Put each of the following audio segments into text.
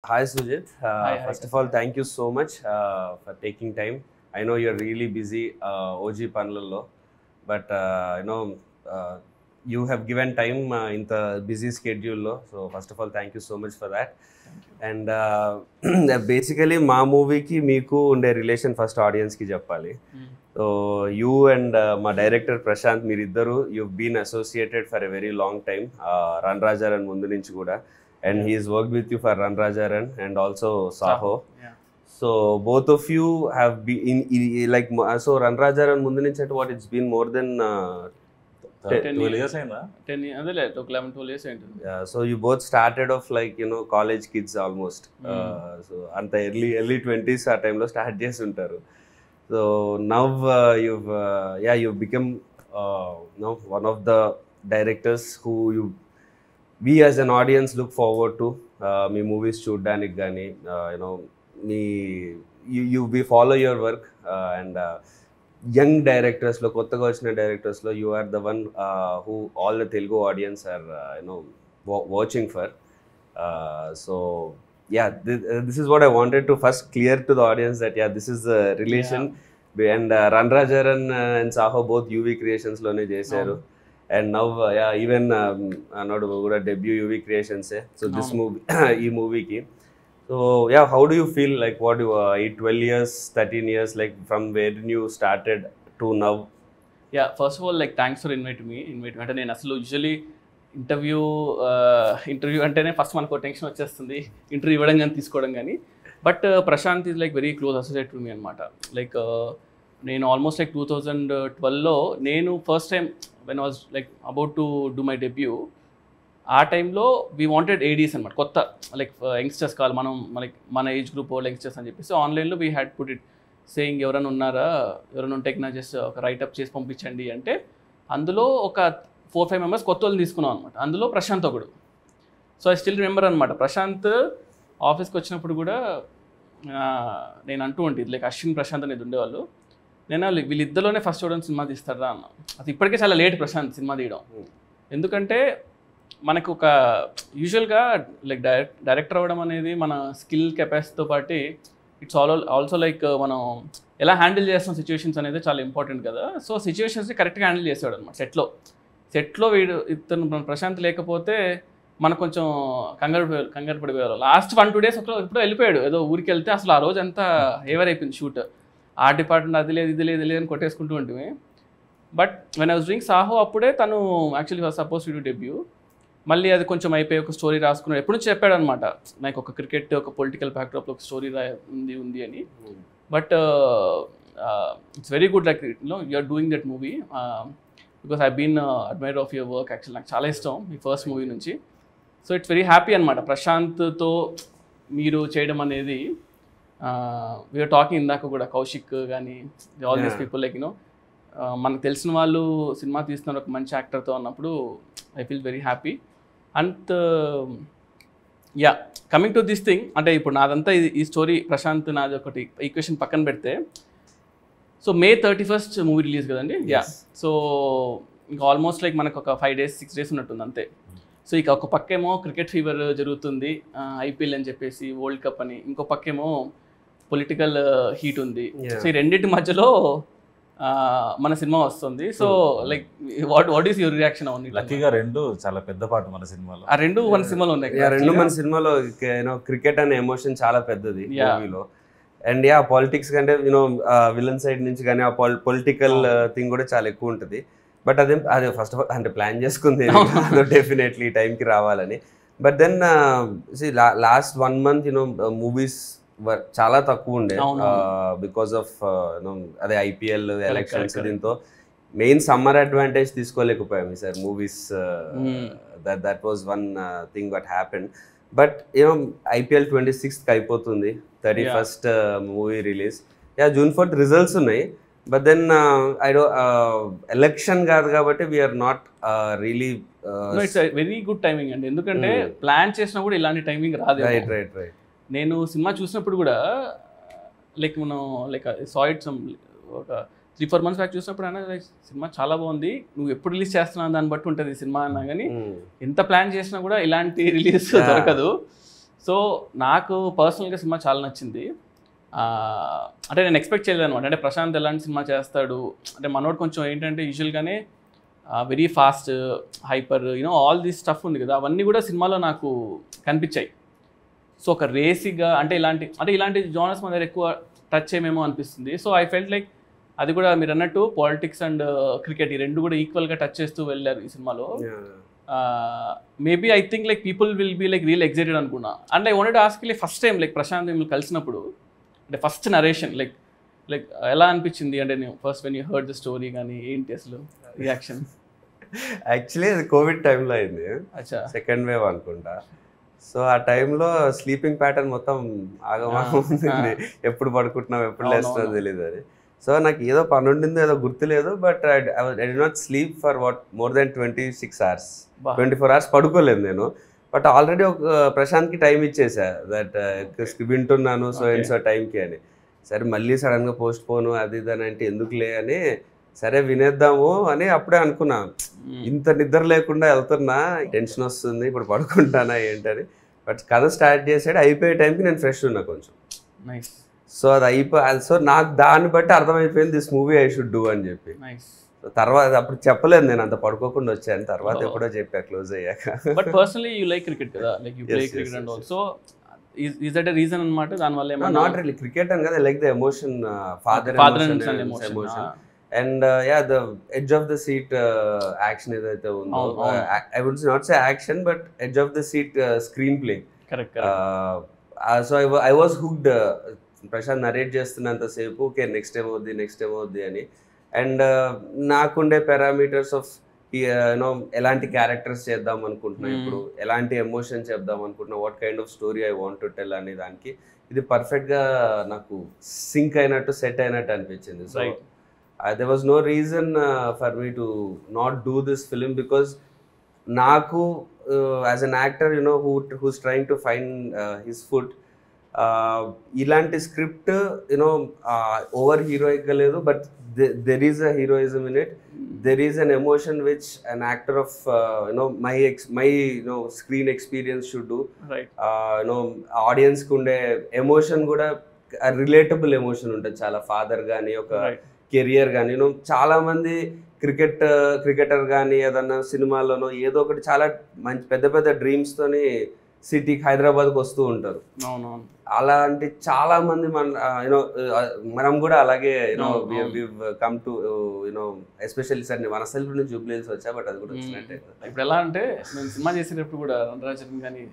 Hi Sujit. Hi, First of all, Kasper. thank you so much for taking time. I know you're really busy, OG Panlallo, but uh, you have given time in the busy schedule. Lo. So first of all, thank you so much for that. Thank you. And basically, మా మూవీకి మీకు ఉండే relation first ఆడియన్స్కి చెప్పాలి. So you and మా director Prashanth మీరిద్దరు you been associated for a very long time run Raja run ముందు నుంచి కూడా. And he's worked with you for Run Rajaran and also Saho. Yeah. So both of you have been so Run Rajaran mundu nunchi ante what it's been more than 12 years అయిందా 10 years అదే లేదు 11-12 years అయింది. yeah, so you both started off like college kids almost. So anta early 20s ఆ time లో start చేసి ఉంటారు. So now you've become one of the directors who we as an audience look forward to మీ movies చూడడానికి కానీ we follow your work and young డైరెక్టర్స్లో కొత్తగా వచ్చిన డైరెక్టర్స్లో you are the one who all the Telugu audience are watching for. So this is what I wanted to first clear to the audience that this is the relation. And Run Rajaran and Saho both UV Creations లోనే చేశారు. And now even not కూడా debut UV Creations. So this movie ఈ మూవీకి so how do you feel like what you 12 years 13 years like from where you started to now? First of all, like thanks for inviting me అంటే నేను అసలు usually interview అంటేనే first మనకు tension వచ్చేస్తుంది, interview ఇవ్వడం కానీ తీసుకోవడం కానీ. But Prashanth is like very close associate to me అనమాట. లైక్ నేను ఆల్మోస్ట్ లైక్ 2012లో నేను first time when was like about to do my debut, ఆ టైంలో వీ వాంటెడ్ ఏడీస్ అనమాట, కొత్త లైక్ యంగ్స్టర్స్ కావాలి మనం మన ఏజ్ గ్రూప్ యంగ్స్టర్స్ అని చెప్పేసి ఆన్లైన్లో we had put it saying ఎవరైనా ఉన్నారా, ఎవరైనా ఉంటే నా జస్ట్ ఒక రైటప్ చేసి పంపించండి అంటే అందులో ఒక 4-5 మెంబర్స్ కొత్త వాళ్ళని తీసుకున్నాం అనమాట. అందులో ప్రశాంత్ ఒకడు. సో ఐ స్టిల్ రిమెంబర్ అనమాట, ప్రశాంత్ ఆఫీస్కి వచ్చినప్పుడు కూడా నేను అంటూ ఉంటుంది లైక్ అశ్విన్ ప్రశాంత్ అనేది ఉండేవాళ్ళు, నేను వీళ్ళిద్దరిలోనే ఫస్ట్ చూడడం సినిమా తీస్తారా అన్న. అది ఇప్పటికే చాలా లేట్ ప్రశాంత్ సినిమా తీయడం, ఎందుకంటే మనకు ఒక యూజువల్గా లైక్ డైరెక్టర్ అవ్వడం అనేది మన స్కిల్ కెపాసిటీతో పాటు ఇట్స్ ఆల్సో లైక్ మనం ఎలా హ్యాండిల్ చేస్తాం సిచ్యువేషన్స్ అనేది చాలా ఇంపార్టెంట్ కదా. సో సిచ్యువేషన్స్ని కరెక్ట్గా హ్యాండిల్ చేసేవాడు అనమాట. సెట్లో ఇతను ప్రశాంత్ లేకపోతే మనకు కొంచెం కంగారు పడిపోయారు. లాస్ట్ 1-2 days ఎప్పుడో వెళ్ళిపోయాడు, ఏదో ఊరికి వెళ్తే అసలు ఆ రోజు అంతా ఏవర్ అయిపోయింది షూట్. ఆ డిపార్ట్మెంట్ అది లేదు ఇది లేదు అని కొట్టేసుకుంటూ ఉంటుంది. But when I was doing Saaho అప్పుడే తను actually was suppose to do debut. మళ్ళీ అది కొంచెం అయిపోయి ఒక స్టోరీ రాసుకున్నాడు. ఎప్పుడు నుంచి చెప్పాడు అనమాట, నాకు ఒక క్రికెట్ ఒక పొలిటికల్ బ్యాక్డ్రాప్లో ఒక స్టోరీ ఉంది అని. But it's very good like you are doing that movie because I been admire of your work. Actual నాకు చాలా ఇష్టం మీ ఫస్ట్ మూవీ నుంచి. సో ఇట్స్ వెరీ హ్యాపీ అనమాట ప్రశాంత్తో మీరు చేయడం అనేది. వీఆర్ టాకింగ్ ఇందాక కూడా కౌశిక్ కానీ ఆల్ దీస్ పీపుల్ లైక్ మనకు తెలిసిన వాళ్ళు సినిమా తీస్తున్నారు ఒక మంచి యాక్టర్తో అన్నప్పుడు I feel very happy. And coming to this thing, అంటే ఇప్పుడు నాదంతా ఈ స్టోరీ ప్రశాంత్ నాది ఒకటి ఈక్వేషన్ పక్కన పెడితే, so May 31st movie release కదండి. సో ఇంకా ఆల్మోస్ట్ లైక్ మనకు ఒక 5 days 6 days ఉన్నట్టుంది అంతే. సో ఇక ఒక పక్కేమో క్రికెట్ ఫీవర్ జరుగుతుంది, IPL అని చెప్పేసి వరల్డ్ కప్ అని, ఇంకో పక్కేమో పొలిటికల్ హీట్ ఉంది. సో ఈ రెండింటి మధ్యలో మన సినిమా వస్తుంది. So like what is your reaction అవును? లక్కీగా రెండు చాలా పెద్ద పాట మన సినిమాలో, ఆ రెండు మన సినిమాలో ఉన్నాయి. రెండు మన సినిమాలో క్రికెట్ అనే ఎమోషన్ చాలా పెద్దది మూవీలో. అండ్ పాలిటిక్స్ కంటే విలన్ సైడ్ నుంచి కానీ ఆ పొలిటికల్ థింగ్ కూడా చాలా ఎక్కువ ఉంటుంది. బట్ అదే ఫస్ట్ ఆఫ్ ఆల్ అంటే ప్లాన్ చేసుకుంది డెఫినెట్లీ టైంకి రావాలని. But then last 1 month movies చాలా తక్కువ ఉండే బికాస్ ఆఫ్ అదే IPL ఎలక్షన్స్. దీంతో మెయిన్ సమ్మర్ అడ్వాంటేజ్ తీసుకోలేకపోయాము sir movies. That was one thing what happen. But IPL 26th అయిపోతుంది, 31st movie release. June 4th results ఉన్నాయి. బట్ దెన్ ఎలక్షన్ కాదు కాబట్టి we are not really it's very good timing అండి, ఎందుకంటే plan చేసినా కూడా ఇలాంటి టైమింగ్ రాదు. రైట్ నేను సినిమా చూసినప్పుడు కూడా లైక్ మనం లైక్ సాయిడ్ ఒక 3-4 months బ్యాక్ చూసినప్పుడు అయినా సినిమా చాలా బాగుంది, నువ్వు ఎప్పుడు రిలీజ్ చేస్తున్నావు దాన్ని బట్టి ఉంటుంది సినిమా అన్నా. కానీ ఎంత ప్లాన్ చేసినా కూడా ఇలాంటి రిలీజ్ దొరకదు. సో నాకు పర్సనల్గా సినిమా చాలా నచ్చింది. అంటే నేను ఎక్స్పెక్ట్ చేయలేదు అనమాట. అంటే ప్రశాంత్ ఎలాంటి సినిమా చేస్తాడు అంటే మనోడు కొంచెం ఏంటంటే యూజువల్గానే very fast hyper all this stuff ఉంది కదా, అవన్నీ కూడా సినిమాలో నాకు కనిపించాయి. సో ఒక రేసిగా అంటే ఇలాంటి జోనర్స్ మన దగ్గర ఎక్కువ టచ్ చేయమేమో అనిపిస్తుంది. సో ఐ ఫెల్ట్ లైక్ అది కూడా మీరు అన్నట్టు పాలిటిక్స్ అండ్ క్రికెట్ ఈ రెండు కూడా ఈక్వల్గా టచ్ చేస్తూ వెళ్ళారు ఈ సినిమాలో. Maybe I think like people will be like real excited అనుకున్నా. And I wanted to ask like first time like Prashanth మిమ్మల్ని కలిసినప్పుడు అంటే ఫస్ట్ నరేషన్ లైక్ ఎలా అనిపించింది అంటే నేను first when you heard the story కానీ ఏంటి అసలు రియాక్షన్? యాక్చువల్లీ అది కోవిడ్ టైంలో అయింది, అచ్చా సెకండ్ వేవ్ అనుకుంటా. సో ఆ టైంలో స్లీపింగ్ ప్యాటర్న్ మొత్తం ఆగమాగం ఉంది, ఎప్పుడు పడుకుంటున్నాం ఎప్పుడు లేస్తున్నాం తెలియదు అది. సో నాకు ఏదో పని ఉండిందో ఏదో గుర్తులేదు, but I did not sleep for more than 26 hours, 24 hours పడుకోలేదు నేను. బట్ ఆల్రెడీ ఒక ప్రశాంత్కి టైం ఇచ్చేసా దట్ వింటున్నాను సో అండ్ సో టైంకి అని. సరే మళ్ళీ సడన్గా పోస్ట్ పోను అది ఇది అని అంటే ఎందుకులే అని సరే వినేద్దాము అని అప్పుడే అనుకున్నా. ఇంత నిద్ర లేకుండా వెళ్తున్నా, టెన్షన్ వస్తుంది ఇప్పుడు పడుకుంటానా ఏంటని. బట్ కథ స్టార్ట్ చేసాడు, అయిపోయే టైంకి నేను ఫ్రెష్ ఉన్నా కొంచెం. సో అది సో నాకు దాన్ని బట్టి అర్థమైపోయింది this movie I should do అని చెప్పి. తర్వాత అప్పుడు చెప్పలేదు నేను అంత పడుకోకుండా వచ్చాను, తర్వాత ఎప్పుడో చెప్పా క్లోజ్ అయ్యాక. But personally you like cricket కదా, like you play cricket and also is that a reason అన్నమాట దానివల్ల ఏమన్నా? నాట్ రియల్లీ క్రికెట్ అని కదా, like the emotion, father emotion and the edge of the seat action ఏదైతే ఉందో, I would not say action but edge of the seat screenplay. So I was hooked. Prashanth narrate చేస్తున్నంతసేపు okay next time అవుద్ది అని. And నాకుండే parameters of ఎలాంటి characters చేద్దాం అనుకుంటున్నా, ఇప్పుడు ఎలాంటి ఎమోషన్ చెప్దాం అనుకుంటున్నా, what kind of story I want to tell అనే దానికి ఇది పర్ఫెక్ట్గా నాకు సింక్ అయినట్టు సెట్ అయినట్టు అనిపించింది. So there was no reason for me to not do this film, because నాకు as an actor who's trying to find his foot, ఇలాంటి స్క్రిప్ట్ ఓవర్ హీరోయిక్గా లేదు, but there is a heroism in it, there is an emotion which an actor of my screen experience should do. Audience కు ఉండే emotion కూడా relatable emotion ఉంటుంది చాలా. Father కానీ ఒక career కానీ చాలా మంది క్రికెటర్ కానీ ఏదన్నా సినిమాలోనో ఏదో ఒకటి చాలా మంచి పెద్ద పెద్ద డ్రీమ్స్ తోని సిటీకి హైదరాబాద్కి వస్తూ ఉంటారు. అలాంటి చాలా మంది మనం కూడా అలాగే కమ్ టు ఎస్పెషల్లీ సార్ మన సెల్ఫ్ నుంచి జూబ్లీ హిల్స్ వచ్చా, బట్ అది కూడా వచ్చినట్టే. ఇప్పుడు ఎలా అంటే నేను సినిమా చేసేటప్పుడు కూడా రణరాజన్ కానీ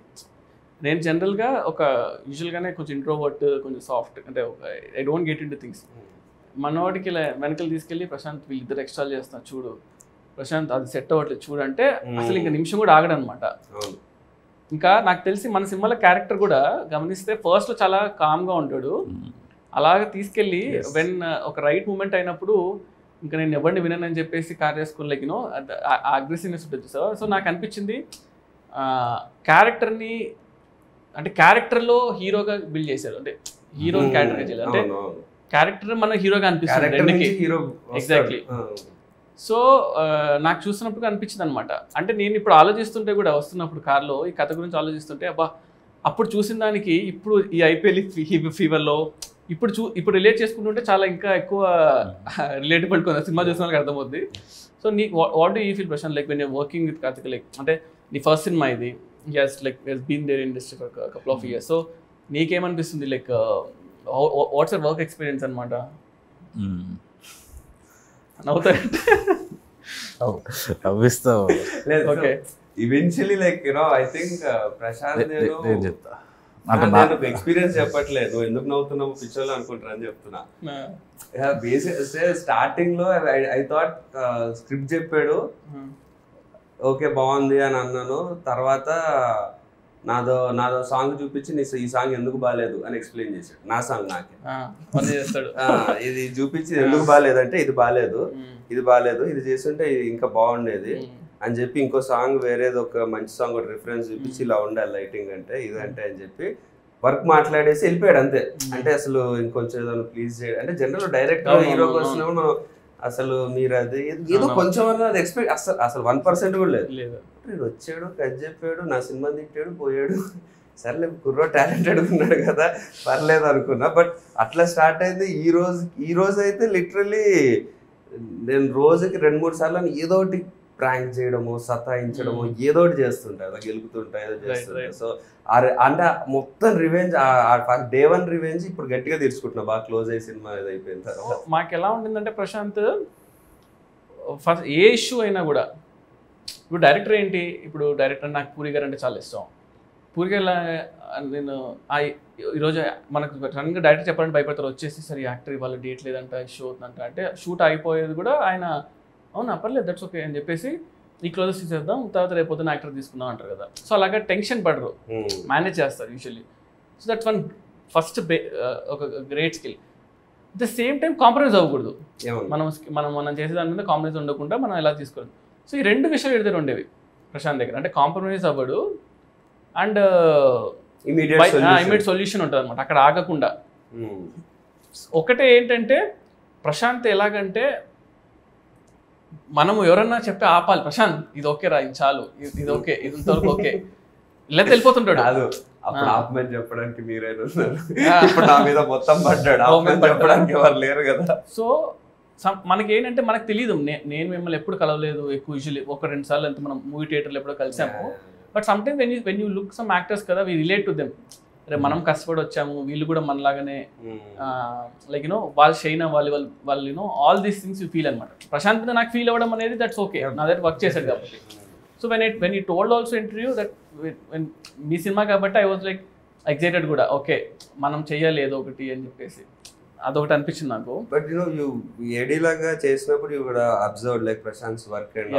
నేను జనరల్గా ఒక యూజువల్గానే కొంచెం ఇంట్రోవర్ట్, కొంచెం సాఫ్ట్, అంటే I don't get in to things. మనోడికి వెనకలు తీసుకెళ్ళి ప్రశాంత్ వీళ్ళిద్దరు ఎక్స్ట్రా చేస్తున్నారు చూడు, ప్రశాంత్ అది సెట్ అవ్వట్లేదు చూడు అంటే అసలు ఇంకా నిమిషం కూడా ఆగడనమాట. ఇంకా నాకు తెలిసి మన సినిమాలో క్యారెక్టర్ కూడా గమనిస్తే ఫస్ట్లో చాలా కామ్గా ఉంటాడు, అలాగే తీసుకెళ్ళి వెన్ ఒక రైట్ మూమెంట్ అయినప్పుడు ఇంకా నేను ఎవరిని వినని చెప్పేసి కార్ చేసుకుని లైక్ అగ్రెసివ్నెస్ ఉంటుంది సార్. సో నాకు అనిపించింది క్యారెక్టర్ని అంటే క్యారెక్టర్లో హీరోగా బిల్డ్ చేశారు, అంటే హీరోని క్యారెక్టర్గా చేయాలి, అంటే క్యారెక్టర్ మన హీరోగా అనిపిస్తుంది ఎగ్జాక్ట్లీ. సో నాకు చూస్తున్నప్పుడు అనిపించింది అనమాట. అంటే నేను ఇప్పుడు ఆలోచిస్తుంటే కూడా వస్తున్నప్పుడు కార్లో ఈ కథ గురించి ఆలోచిస్తుంటే అబ్బా అప్పుడు చూసిన దానికి ఇప్పుడు ఈ ఐపీఎల్ ఫీవర్లో ఇప్పుడు రిలేట్ చేసుకుంటుంటే చాలా ఇంకా ఎక్కువ రిలేటబుల్ సినిమా చూసిన వాళ్ళకి అర్థమవుతుంది. సో నీ what do you feel Prashanth like when your working with Karthik, like అంటే నీ ఫస్ట్ సినిమా ఇది, he's been there industry for couple of years. So నీకేమనిపిస్తుంది like what's your work experience అనమాట? Eventually like I think Prashanth experience చెప్పట్లేదు, నువ్వు ఎందుకు నవ్వుతున్నావు పిక్చర్లో అనుకుంటారు అని చెప్తున్నా. స్టార్టింగ్ లో ఐ థాట్ స్క్రిప్ట్ చెప్పాడు ఓకే బాగుంది అని అన్నాను, తర్వాత నాదో సాంగ్ చూపించి ఈ సాంగ్ ఎందుకు బాగాలేదు అని ఎక్స్ప్లెయిన్ చేశాడు. నా సాంగ్ నాకే ఇది చూపించి ఎందుకు బాగాలేదంటే ఇది బాగాలేదు ఇది చేస్తుంటే ఇది ఇంకా బాగుండేది అని చెప్పి ఇంకో సాంగ్ వేరేది ఒక మంచి సాంగ్ ఒక రిఫరెన్స్ చూపించి ఇలా ఉండాలి లైటింగ్ అంటే ఇదంటే అని చెప్పి వర్క్ మాట్లాడేసి వెళ్ళిపోయాడు అంతే. అంటే అసలు ఇంకొంచెం ఏదో ప్లీజ్ చేయడం అంటే జనరల్ డైరెక్ట్ హీరోకి వచ్చినప్పుడు మనం అసలు మీరు అది ఏదో కొంచెం అది ఎక్స్పెక్ట్ అసలు 1% కూడా లేదు. వచ్చాడు కట్ చెప్పాడు, నా సినిమా తిట్టాడు పోయాడు, సర్లే కుర్రో టాలెంటెడ్ ఉన్నాడు కదా పర్లేదు అనుకున్నా. బట్ అట్లా స్టార్ట్ అయింది. ఈ రోజు అయితే లిటరలీ నేను రోజుకి 2-3 సార్లు ఏదో ఒకటి ప్రాంక్ చేయడము, సతాయించడము, ఏదో ఒకటి చేస్తుంటా, అలా గెలుపుతుంటా, ఏదో చేస్తుంటా. సో అంటే మొత్తం రివెంజ్, డే 1 రివెంజ్ ఇప్పుడు గట్టిగా తీర్చుకుంటున్నా, బాగా క్లోజ్ అయ్యి సినిమా ఇది అయిపోయిన తర్వాత. మాకు ఎలా ఉంటుందంటే ప్రశాంత్, ఫస్ట్ ఏ ఇష్యూ అయినా కూడా, ఇప్పుడు డైరెక్టర్ ఏంటి, ఇప్పుడు డైరెక్టర్ నాకు పూరి గారు అంటే చాలా ఇష్టం. పూరి గారు నేను ఈరోజు మనకు సడన్గా డైరెక్టర్ చెప్పాలంటే భయపడతారు, వచ్చేసి సరే యాక్టర్ ఇవాళ డేట్ లేదంట, ఇష్యూ అవుతుందంట అంటే షూట్ అయిపోయేది కూడా ఆయన అవునా పర్లేదు దట్స్ ఓకే అని చెప్పేసి ఈ క్లోజెస్ తీసేద్దాం, తర్వాత రేపు పొద్దున యాక్టర్ తీసుకుందాం అంటారు కదా. సో అలాగా టెన్షన్ పడరు, మేనేజ్ చేస్తారు usually. So that's one first ఒక great skill. At the same time compromise అవ్వకూడదు. మనం చేసే దాని మీద కాంప్రమైజ్ ఉండకుండా మనం ఎలా తీసుకోవాలి. సో ఈ 2 విషయాలు ఎదురు ఉండేవి ప్రశాంత్ దగ్గర. అంటే కాంప్రమైజ్ అవ్వడు అండ్ ఇమీడియట్ సొల్యూషన్ ఉంటుంది అనమాట, అక్కడ ఆగకుండా. ఒకటే ఏంటంటే ప్రశాంత్ ఎలాగంటే, మనము ఎవరన్నా చెప్పి ఆపాలి, ప్రశాంత్ ఇది ఓకే రా, ఇది చాలు, ఇది ఓకే, ఇది ఇంతవరకు ఓకే, ఇలా వెళ్ళిపోతుంటాడు. అప్పుడు ఆపమని చెప్పడానికి మీరైనా ఉన్నారు, ఇప్పుడు నా మీద మొత్తం పడ్డాడు, చెప్పడానికి ఎవరు లేరు కదా. సో మనకి ఏంటంటే మనకు తెలియదు, నేను మిమ్మల్ని ఎప్పుడు కలవలేదు ఎక్కువ, యూజువల్లీ 1-2 సార్లు ఎంత మనం మూవీ థియేటర్లో ఎప్పుడో కలిసాము. But some time when you look some actors కదా, వీ రిలేట్ టు దెమ్. అరే మనం కష్టపడి వచ్చాము, వీళ్ళు కూడా మనలాగానే లైక్ యూనో వాళ్ళు షైన్ అవ్వాలి, వాళ్ళు you know all these things you feel అనమాట. ప్రశాంత్ మీద నాకు ఫీల్ అవ్వడం అనేది దట్స్ ఓకే, నా దగ్గర వర్క్ చేశాడు కాబట్టి. So when you told also interview that me cinema కాబట్టి ఐ వాజ్ లైక్ ఎక్సైటెడ్ కూడా, ఓకే మనం చెయ్యాలి ఏదో ఒకటి అని చెప్పేసి, అదొకటి అనిపించింది నాకు. బట్ యు ఏడీ లాగా చేసినప్పుడు యు కూడా observe like Prashanth work and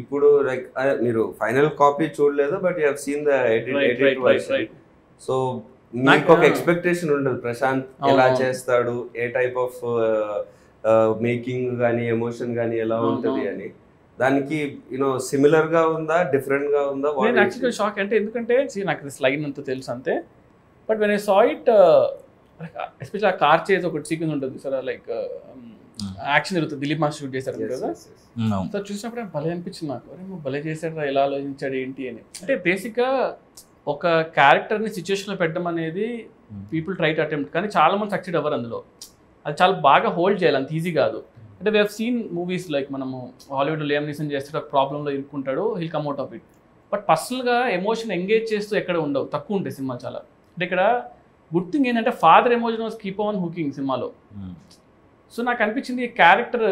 ఇప్పుడు లైక్ మీరు ఫైనల్ కాపీ చూడలేదు, but you have seen the edit version. So నాకు ఒక ఎక్స్పెక్టేషన్ ఉంటుంది ప్రశాంత్ ఎలా చేస్తాడు, ఏ టైప్ ఆఫ్ మేకింగ్ కానీ ఎమోషన్ కానీ ఎలా ఉంటుంది అని. దానికి యూనో సిమిలర్ గా ఉందా, డిఫరెంట్ గా ఉందా? నేను యాక్చువల్గా షాక్ అంటే, ఎందుకంటే నాకు దిస్ లైన్ అంతా తెలుసు అంతే, but when I saw it especially ఆ కార్ చేసి ఒకటి సీక్వెన్స్ ఉంటుంది సార్, లైక్ యాక్షన్ జరుగుతుంది, దిలీప్ మాస్టర్ షూట్ చేశారు కదా. సో చూసినప్పుడు భలే అనిపించింది నాకు, అరే భలే చేశాడు, ఎలా ఆలోచించాడు ఏంటి అని. అంటే బేసిక్గా ఒక క్యారెక్టర్ని సిచ్యువేషన్లో పెట్టడం అనేది పీపుల్ ట్రై టు అటెంప్ట్, కానీ చాలా మంది సక్సెడ్ అవ్వరు అందులో. అది చాలా బాగా హోల్డ్ చేయాలి, అంత ఈజీ కాదు. అంటే we have seen movies like మనము హాలీవుడ్ లియామ్ నీసన్ చేస్తే ఒక ప్రాబ్లంలో ఇరుక్కుంటాడు, he'll come out of it. But పర్సనల్గా ఎమోషన్ ఎంగేజ్ చేస్తూ ఎక్కడ ఉండవు, తక్కువ ఉంటాయి సినిమా చాలా. అంటే ఇక్కడ గుడ్ థింగ్ ఏంటంటే father emotion was keep on hooking సినిమాలో. సో నాకు అనిపించింది ఈ క్యారెక్టర్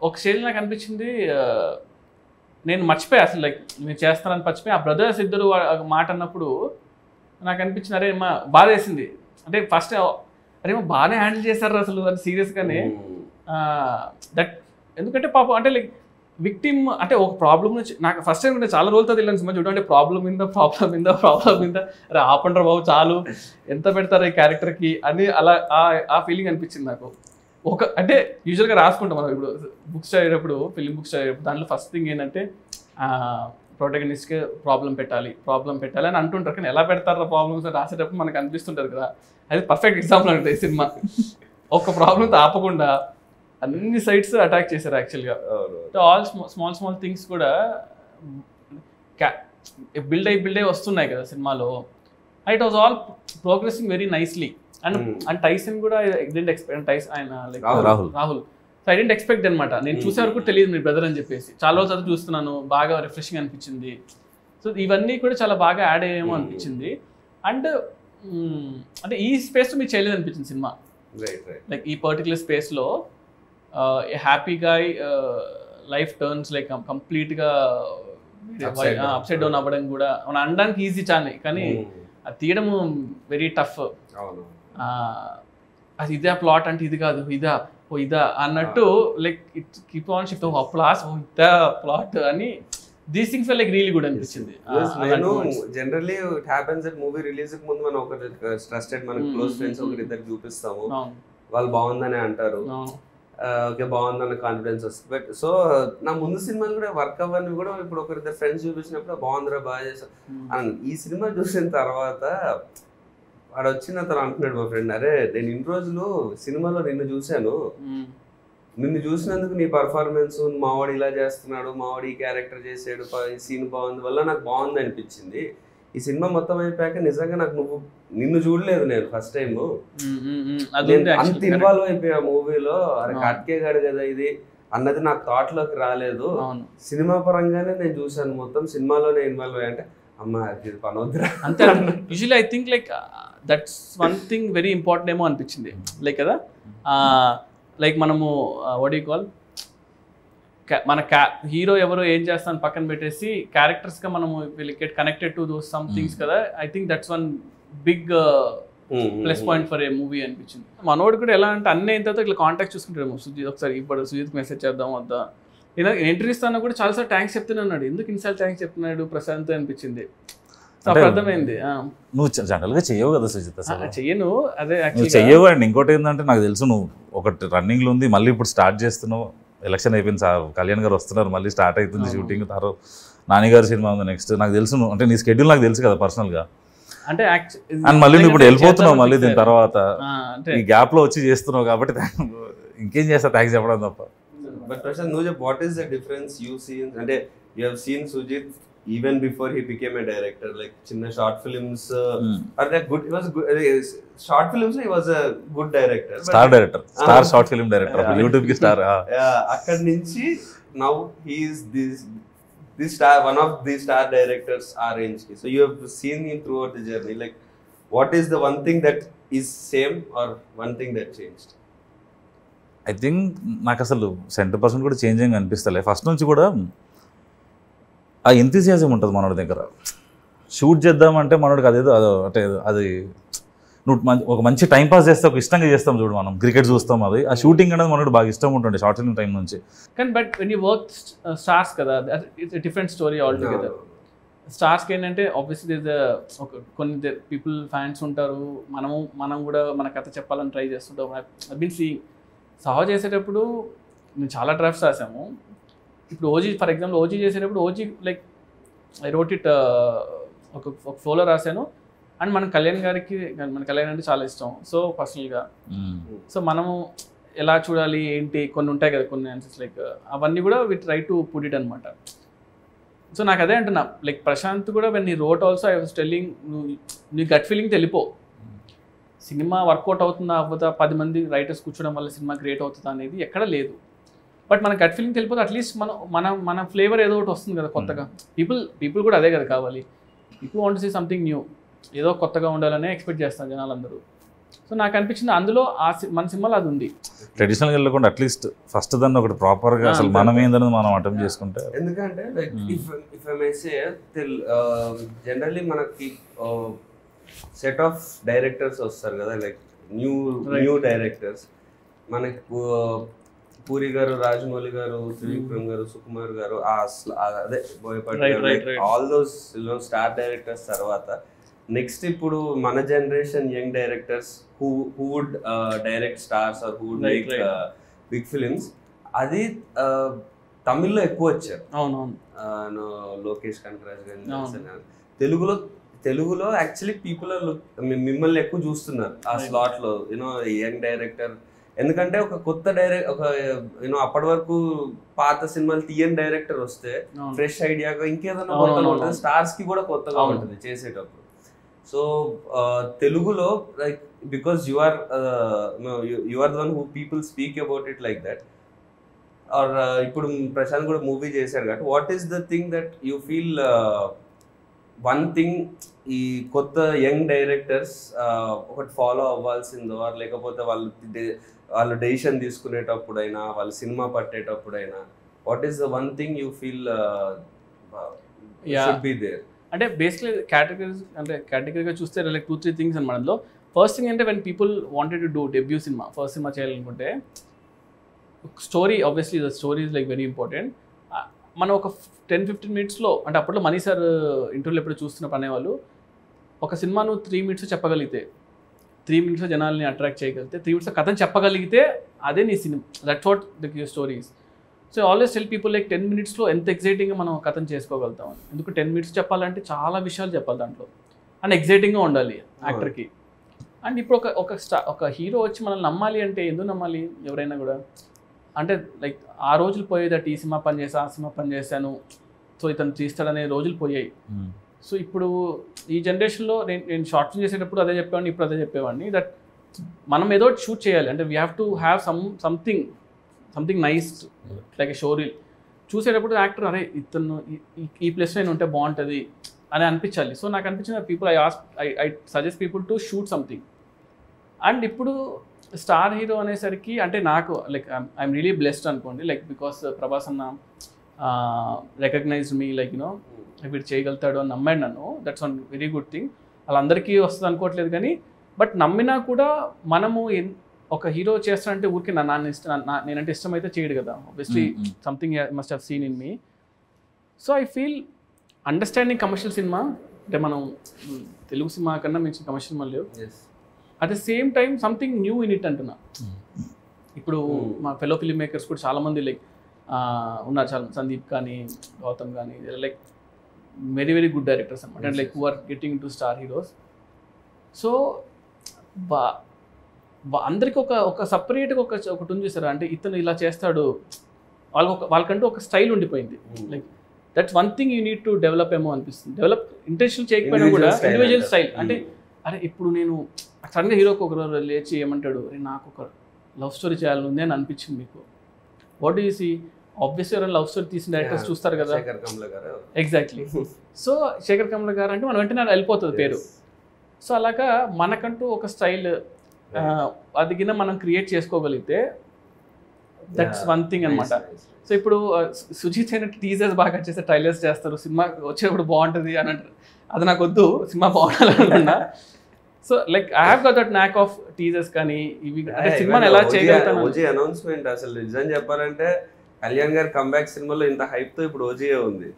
ఒక స్టేజ్ నాకు అనిపించింది, నేను మర్చిపోయా అసలు, లైక్ నేను చేస్తానని మర్చిపోయి ఆ బ్రదర్స్ ఇద్దరు మాట అన్నప్పుడు నాకు అనిపించింది, అరే మా బాధ వేసింది. అంటే ఫస్ట్ అరే మా బాగానే హ్యాండిల్ చేశారు అసలు అని సీరియస్గానే. దట్ ఎందుకంటే పాపం అంటే లైక్ విక్టిమ్ అంటే ఒక ప్రాబ్లం నుంచి నాకు ఫస్ట్ టైం చాలా రోజులతో తెలియని సినిమా చూడండి, ప్రాబ్లం మీద అరే ఆపండ్రా బాబు చాలు, ఎంత పెడతారు ఈ క్యారెక్టర్కి అని, అలా ఆ ఫీలింగ్ అనిపించింది నాకు. అంటే యూజువల్గా రాసుకుంటాం మనం ఇప్పుడు బుక్స్ చదివేటప్పుడు, ఫిలిం బుక్స్ చదివేటప్పుడు, దాంట్లో ఫస్ట్ థింగ్ ఏంటంటే ప్రొటగనిస్ట్కి ప్రాబ్లం పెట్టాలి అని అంటుంటారు, కానీ ఎలా పెడతారు ప్రాబ్లమ్స్ రాసేటప్పుడు మనకు అనిపిస్తుంటుంది కదా. అది పర్ఫెక్ట్ ఎగ్జాంపుల్ అంటే సినిమా ఒక ప్రాబ్లంతో ఆపకుండా అన్ని సైడ్స్ అటాక్ చేశారు యాక్చువల్గా. ఆల్ స్మాల్ థింగ్స్ కూడా బిల్డ్ అయ్యి వస్తున్నాయి కదా సినిమాలో. It was all progressing very nicely. And Tyson కూడా డెంట్ ఎక్స్పెక్ట్, ఆయన like Rahul, so I didn't expect అనమాట. నేను చూసే వరకు తెలియదు మీ బ్రదర్ అని చెప్పేసి, చాలా రోజులు చదువు చూస్తున్నాను, బాగా రిఫ్రెషింగ్ అనిపించింది. సో ఇవన్నీ కూడా చాలా బాగా యాడ్ అయ్యేమో అనిపించింది. అండ్ అంటే ఈ స్పేస్లో మీకు చేయలేదు అనిపించింది సినిమా, లైక్ ఈ పర్టికులర్ స్పేస్లో happy guy life turns like కంప్లీట్గా అప్సైడ్ డౌన్ అవ్వడం కూడా మనం అనడానికి ఈజీ చానే, కానీ అది తీయడం వెరీ టఫ్. అది ఇదే ప్లాట్ అంటే ఇది కాదు, ఇదా అన్నట్టు like it keep on shift ప్లాస్ ఇదా ప్లాట్ అని. These things like really good అనిపించింది. నేను generally it happens that movie release కి ముందు మనం ఒక ట్రస్టెడ్ మన క్లోజ్ ఫ్రెండ్స్ ఒకరిద్దరికి చూపిస్తాము, వాళ్ళు బాగుందని అంటారు, ఓకే బాగుందన్న కాన్ఫిడెన్స్ వస్తుంది. బట్ సో నా ముందు సినిమాలు కూడా వర్క్ అవ్వని కూడా ఇప్పుడు ఒకరిద్దరు ఫ్రెండ్స్ చూపించినప్పుడు బాగుందిరా బాగా చేస్తాను. ఈ సినిమా చూసిన తర్వాత వాడు వచ్చిన అతను అంటున్నాడు మా ఫ్రెండ్, అరే నేను ఇన్ని రోజులు సినిమాలో నిన్ను చూశాను, నిన్ను చూసినందుకు నీ పర్ఫార్మెన్స్, మావాడు ఇలా చేస్తున్నాడు, మావాడు ఈ క్యారెక్టర్ చేసాడు, ఈ సీన్ బాగుంది వల్ల నాకు బాగుంది అనిపించింది. ఈ సినిమా మొత్తం అయిపోయాక నిజంగా నాకు నిన్ను చూడలేదు నేను ఫస్ట్ టైం, అంత ఇన్వాల్వ్ అయిపోయా మూవీలో. అరే కట్కే గాడు కదా ఇది అన్నది నాకు థాట్ లోకి రాలేదు. సినిమా పరంగానే నేను చూసాను మొత్తం, సినిమాలోనే ఇన్వాల్వ్ అయ్యా. అంటే అమ్మా ఇది పనొద్దురా అంతే. Usually I think like that's one thing very important ఏమో అనిపించింది లైక్ కదా. లైక్ మనము వాట్ యు కాల్ మన హీరో ఎవరో ఏం చేస్తాను పక్కన పెట్టేసి క్యారెక్టర్స్గా మనము will get connected to those some things కదా. I think that's one big plus point for a movie అనిపించింది. మనోడు కూడా ఎలా అంటే అన్నీ అయిన తర్వాత ఇట్లా కాంటాక్ట్ చూసుకుంటాడు. సుజిత్ ఒకసారి ఇప్పుడు సుజిత్కి మెసేజ్ చేద్దాం వద్దా, ఇలా ఎంట్రీ ఇస్తాను కూడా చాలాసార్లు థ్యాంక్స్ చెప్తున్నాడు. ఎందుకు ఇన్సార్లు థ్యాంక్స్ చెప్తున్నాడు ప్రశాంత్ అనిపించింది. అప్పుడు అర్థమైంది నువ్వు జనరల్గా చెయ్యవు కదా సుజిత్, చెయ్యను అదే చెయ్యవు. అండ్ ఇంకోటి ఏంటంటే నాకు తెలుసు నువ్వు ఒకటి రన్నింగ్లో ఉంది, మళ్ళీ ఇప్పుడు స్టార్ట్ చేస్తున్నావు. ఎలక్షన్ అయిపోయింది సార్, కళ్యాణ్ గారు వస్తున్నారు, మళ్ళీ స్టార్ట్ అవుతుంది షూటింగ్. తర్వాత నానిగారి సినిమా ఉంది నెక్స్ట్. నాకు తెలుసు నువ్వు అంటే నీ స్కెడ్యూల్ నాకు తెలుసు కదా పర్సనల్గా. అంటే అండ్ మళ్ళీ నువ్వు ఇప్పుడు వెళ్ళిపోతున్నావు, మళ్ళీ దీని తర్వాత ఈ గ్యాప్లో వచ్చి చేస్తున్నావు కాబట్టి ఇంకేం చేస్తా థ్యాంక్స్ చెప్పడం తప్ప. బట్ ప్రశాంత్ నువ్వు చెప్పు, what is the difference you seen, అంటే you have seen Sujith even before he became a director, like chinna short films are that good? He was good, short films he was a good director, star short film director, YouTube ki star. Akkad nunchi now he is this star, one of the star directors our range ki. So you have seen him throughout the journey. Like what is the one thing that is same or one thing that changed? I think నాకు అసలు 100% కూడా changing అనిపిస్తలే. First నుంచి కూడా ఆ ఎంతూసియాజం ఉంటుంది మనోడి దగ్గర. Shoot చేద్దామంటే మనోడికి అదేదో అంటే అది నువ్వు ఒక మంచి టైం పాస్ చేస్తే ఒక ఇష్టంగా చేస్తాం చూడు, మనం క్రికెట్ చూస్తాం, అది ఆ షూటింగ్ అనేది మనోడు బాగా ఇష్టం ఉంటుండే షార్ట్ ఫిల్మ్ టైం నుంచి. కానీ but when you work stars కదా, it's different story all together. స్టార్స్కి ఏంటంటే ఆబ్వియస్లీ కొన్ని పీపుల్ ఫ్యాన్స్ ఉంటారు, మనం కూడా మన కథ చెప్పాలని ట్రై చేస్తుంటాం. ఐ బీన్ సీయింగ్ సహా చేసేటప్పుడు మేము చాలా డ్రాఫ్ట్స్ రాసాము. ఇప్పుడు ఓజీ ఫర్ ఎగ్జాంపుల్ ఓజీ చేసేటప్పుడు OG like I wrote it ఒక ఫ్లోలో రాశాను. అండ్ మన కళ్యాణ్ అంటే చాలా ఇష్టం సో పర్సనల్గా. సో మనము ఎలా చూడాలి ఏంటి కొన్ని ఉంటాయి కదా కొన్ని ఆన్సర్స్, లైక్ అవన్నీ కూడా we try to put it అనమాట. సో నాకు అదే అంటున్నా, లైక్ ప్రశాంత్ కూడా వెన్ నీ wrote also I was telling, నీ గట్ ఫీలింగ్ తెలిపో సినిమా వర్కౌట్ అవుతుందా అవ్వదా, 10 మంది రైటర్స్ కూర్చోవడం వల్ల సినిమా క్రియేట్ అవుతుందా అనేది ఎక్కడ లేదు. బట్ మన గట్ ఫీలింగ్ తెలిపోతే అట్లీస్ట్ మన ఫ్లేవర్ ఏదో ఒకటి వస్తుంది కదా కొత్తగా. పీపుల్ కూడా అదే కదా కావాలి. People want to see something new, ఏదో కొత్తగా ఉండాలనే ఎక్స్పెక్ట్ చేస్తాను జనాలందరూ. సో నాకు అనిపించింది అందులో మన సినిమాలో అది ఉంది. ట్రెడిషనల్గా వెళ్ళకుండా అట్లీస్ట్ ఫస్ట్ దాన్ని ఒకటి ప్రాపర్గా అసలు మనం ఏందని మనం అటెంప్ట్ చేసుకుంటే. ఎందుకంటే like if I may say generally మనకి సెట్ ఆఫ్ డైరెక్టర్స్ వస్తారు కదా, లైక్ న్యూ డైరెక్టర్స్. మనకి పూరి గారు, రాజమౌళి గారు, త్రివిక్రమ్ గారు, సుకుమార్ గారు, అదే Boyapati, all those star directors తర్వాత నెక్స్ట్ ఇప్పుడు మన generation young directors who would direct stars or who would make big films. అది తమిళ్లో ఎక్కువ వచ్చారు. అవునవును, లోకేష్ కనకరాజ్ గారు. తెలుగులో యాక్చువల్లీ పీపుల్ మిమ్మల్ని ఎక్కువ చూస్తున్నారు ఆ స్లాట్ లో, యూనో యంగ్ డైరెక్టర్. ఎందుకంటే ఒక కొత్త అప్పటి వరకు పాత సినిమాలు తీయని డైరెక్టర్ వస్తే ఫ్రెష్ ఐడియాగా ఇంకేదైనా కొత్తగా ఉంటుంది, స్టార్స్ కి కూడా కొత్తగా ఉంటుంది చేసేటప్పుడు. సో తెలుగులో like because you are the one who people speak about it like that. Or ఇప్పుడు ప్రశాంత్ కూడా మూవీ చేశారు కాబట్టి what is the thing that you feel one thing ఈ కొత్త యంగ్ డైరెక్టర్స్ ఒకటి ఫాలో అవ్వాల్సిందో, లేకపోతే వాళ్ళు డెసిషన్ తీసుకునేటప్పుడైనా, వాళ్ళు సినిమా పట్టేటప్పుడైనా, what is the one thing you feel should be there? అంటే బేసిక్లీ కేటగిరీగా చూస్తే లైక్ 2-3 థింగ్స్ అనమాట. అందులో ఫస్ట్ థింగ్ అంటే when people wanted to do debut సినిమా, ఫస్ట్ సినిమా చేయాలనుకుంటే story, obviously the story is like very important. మనం ఒక 10-15 మినిట్స్లో, అంటే అప్పట్లో మనీ సార్ ఇంటర్వ్యూలో ఎప్పుడు చూస్తున్నప్పుడు అనేవాళ్ళు, ఒక సినిమా నువ్వు 3 మినిట్స్ చెప్పగలిగితే, 3 మినిట్స్లో జనాల్ని అట్రాక్ట్ చేయగలిగితే, 3 మినిట్స్లో కథను చెప్పగలిగితే అదే నీ cinema. That's what the stories. So always tell people like 10 మినిట్స్లో ఎంత ఎగ్జైటింగ్గా మనం కథను చేసుకోగలుగుతాం. ఎందుకు 10 మినిట్స్ చెప్పాలంటే చాలా విషయాలు చెప్పాలి దాంట్లో, అండ్ ఎగ్జైటింగ్గా ఉండాలి యాక్టర్కి. అండ్ ఇప్పుడు ఒక హీరో వచ్చి మనల్ని నమ్మాలి అంటే ఎందుకు నమ్మాలి ఎవరైనా కూడా? అంటే లైక్ ఆ రోజులు పోయేదట, ఈ సినిమా పని చేసా, ఆ సినిమా పని చేశాను, సో ఇతను తీస్తాడనే రోజులు పోయాయి. సో ఇప్పుడు ఈ జనరేషన్లో నేను షార్ట్ ఫిల్మ్ చేసేటప్పుడు అదే చెప్పేవాడిని, ఇప్పుడు అదే చెప్పేవాడిని, దట్ మనం ఏదో షూట్ చేయాలి అంటే we have to have something nice like a show reel. చూసేటప్పుడు యాక్టర్ అరే ఇతను ఈ ప్లేస్లో నేను ఉంటే బాగుంటుంది అని అనిపించాలి. సో నాకు అనిపించిన people I suggest people to shoot something. And ఇప్పుడు స్టార్ హీరో అనేసరికి అంటే నాకు లైక్ ఐఎమ్ రియలీ బ్లెస్డ్ అనుకోండి, లైక్ బికాస్ ప్రభాస్ అన్న రికగ్నైజ్డ్ మీ, లైక్ యూనో వీడు చేయగలుగుతాడు అని నమ్మాడు నన్ను. That's one very good thing. వాళ్ళందరికీ వస్తుంది అనుకోవట్లేదు కానీ, బట్ నమ్మినా కూడా మనము ఒక హీరో చేస్తానంటే ఊరికి నేనంటే ఇష్టమైతే చేయడు కదా, obviously something must have seen in me. So I feel understanding commercial cinema అంటే మనం తెలుగు సినిమా కన్నా మించిన కమర్షియల్ సినిమా లేవు. At the same time something new in it అంటున్నా. ఇప్పుడు మా ఫెలో ఫిల్మ్ మేకర్స్ కూడా చాలామంది లైక్ ఉన్నారు, చాలా సందీప్ కానీ గౌతమ్ కానీ like very very good directors అనమాట, and like who are getting to star heroes. So అందరికి ఒక సపరేట్గా ఒకటి ఉంది చూసారా, అంటే ఇతను ఇలా చేస్తాడు, వాళ్ళకంటూ ఒక స్టైల్ ఉండిపోయింది. Like that's one thing you need to develop ఏమో అనిపిస్తుంది. డెవలప్ ఇంటెన్షన్ చేయకపోయినా కూడా ఇండివిజువల్ స్టైల్. అంటే అరే ఇప్పుడు నేను సడన్గా హీరోకి ఒకరు లేచి ఏమంటాడు, అరే నాకు ఒక లవ్ స్టోరీ చేయాలని ఉంది అని అనిపించింది మీకు, what do you see? Obviously ఎవరైనా లవ్ స్టోరీ తీసిన డైరెక్టర్స్ చూస్తారు కదా. ఎగ్జాక్ట్లీ. సో శేఖర్ కమల గారు అంటే మనం వెంటనే వెళ్ళిపోతుంది పేరు. సో అలాగా మనకంటూ ఒక స్టైల్ అది కింద మనం క్రియేట్ చేసుకోగలిగితే దట్స్ వన్ థింగ్ అనమాట. సో ఇప్పుడు సుజిత్ అయినట్టు టీజర్స్ బాగా చేస్తే ట్రైలర్స్ చేస్తారు, సినిమా వచ్చేటప్పుడు బాగుంటుంది అని అంటారు. అది నాకు వద్దు, సినిమా బాగుండాలనుకున్నా. So like I have got that knack of teasers కానీ ఇవి అంటే సినిమాని ఎలా చేయగలుగుతాను. ఓజీ అనౌన్స్మెంట్ అసలు నిజం చెప్పాలంటే కళ్యాణ్ గారి కంబ్యాక్ సినిమాలో ఇంత హైప్ తో ఇప్పుడు ఓజీఏ ఉంది.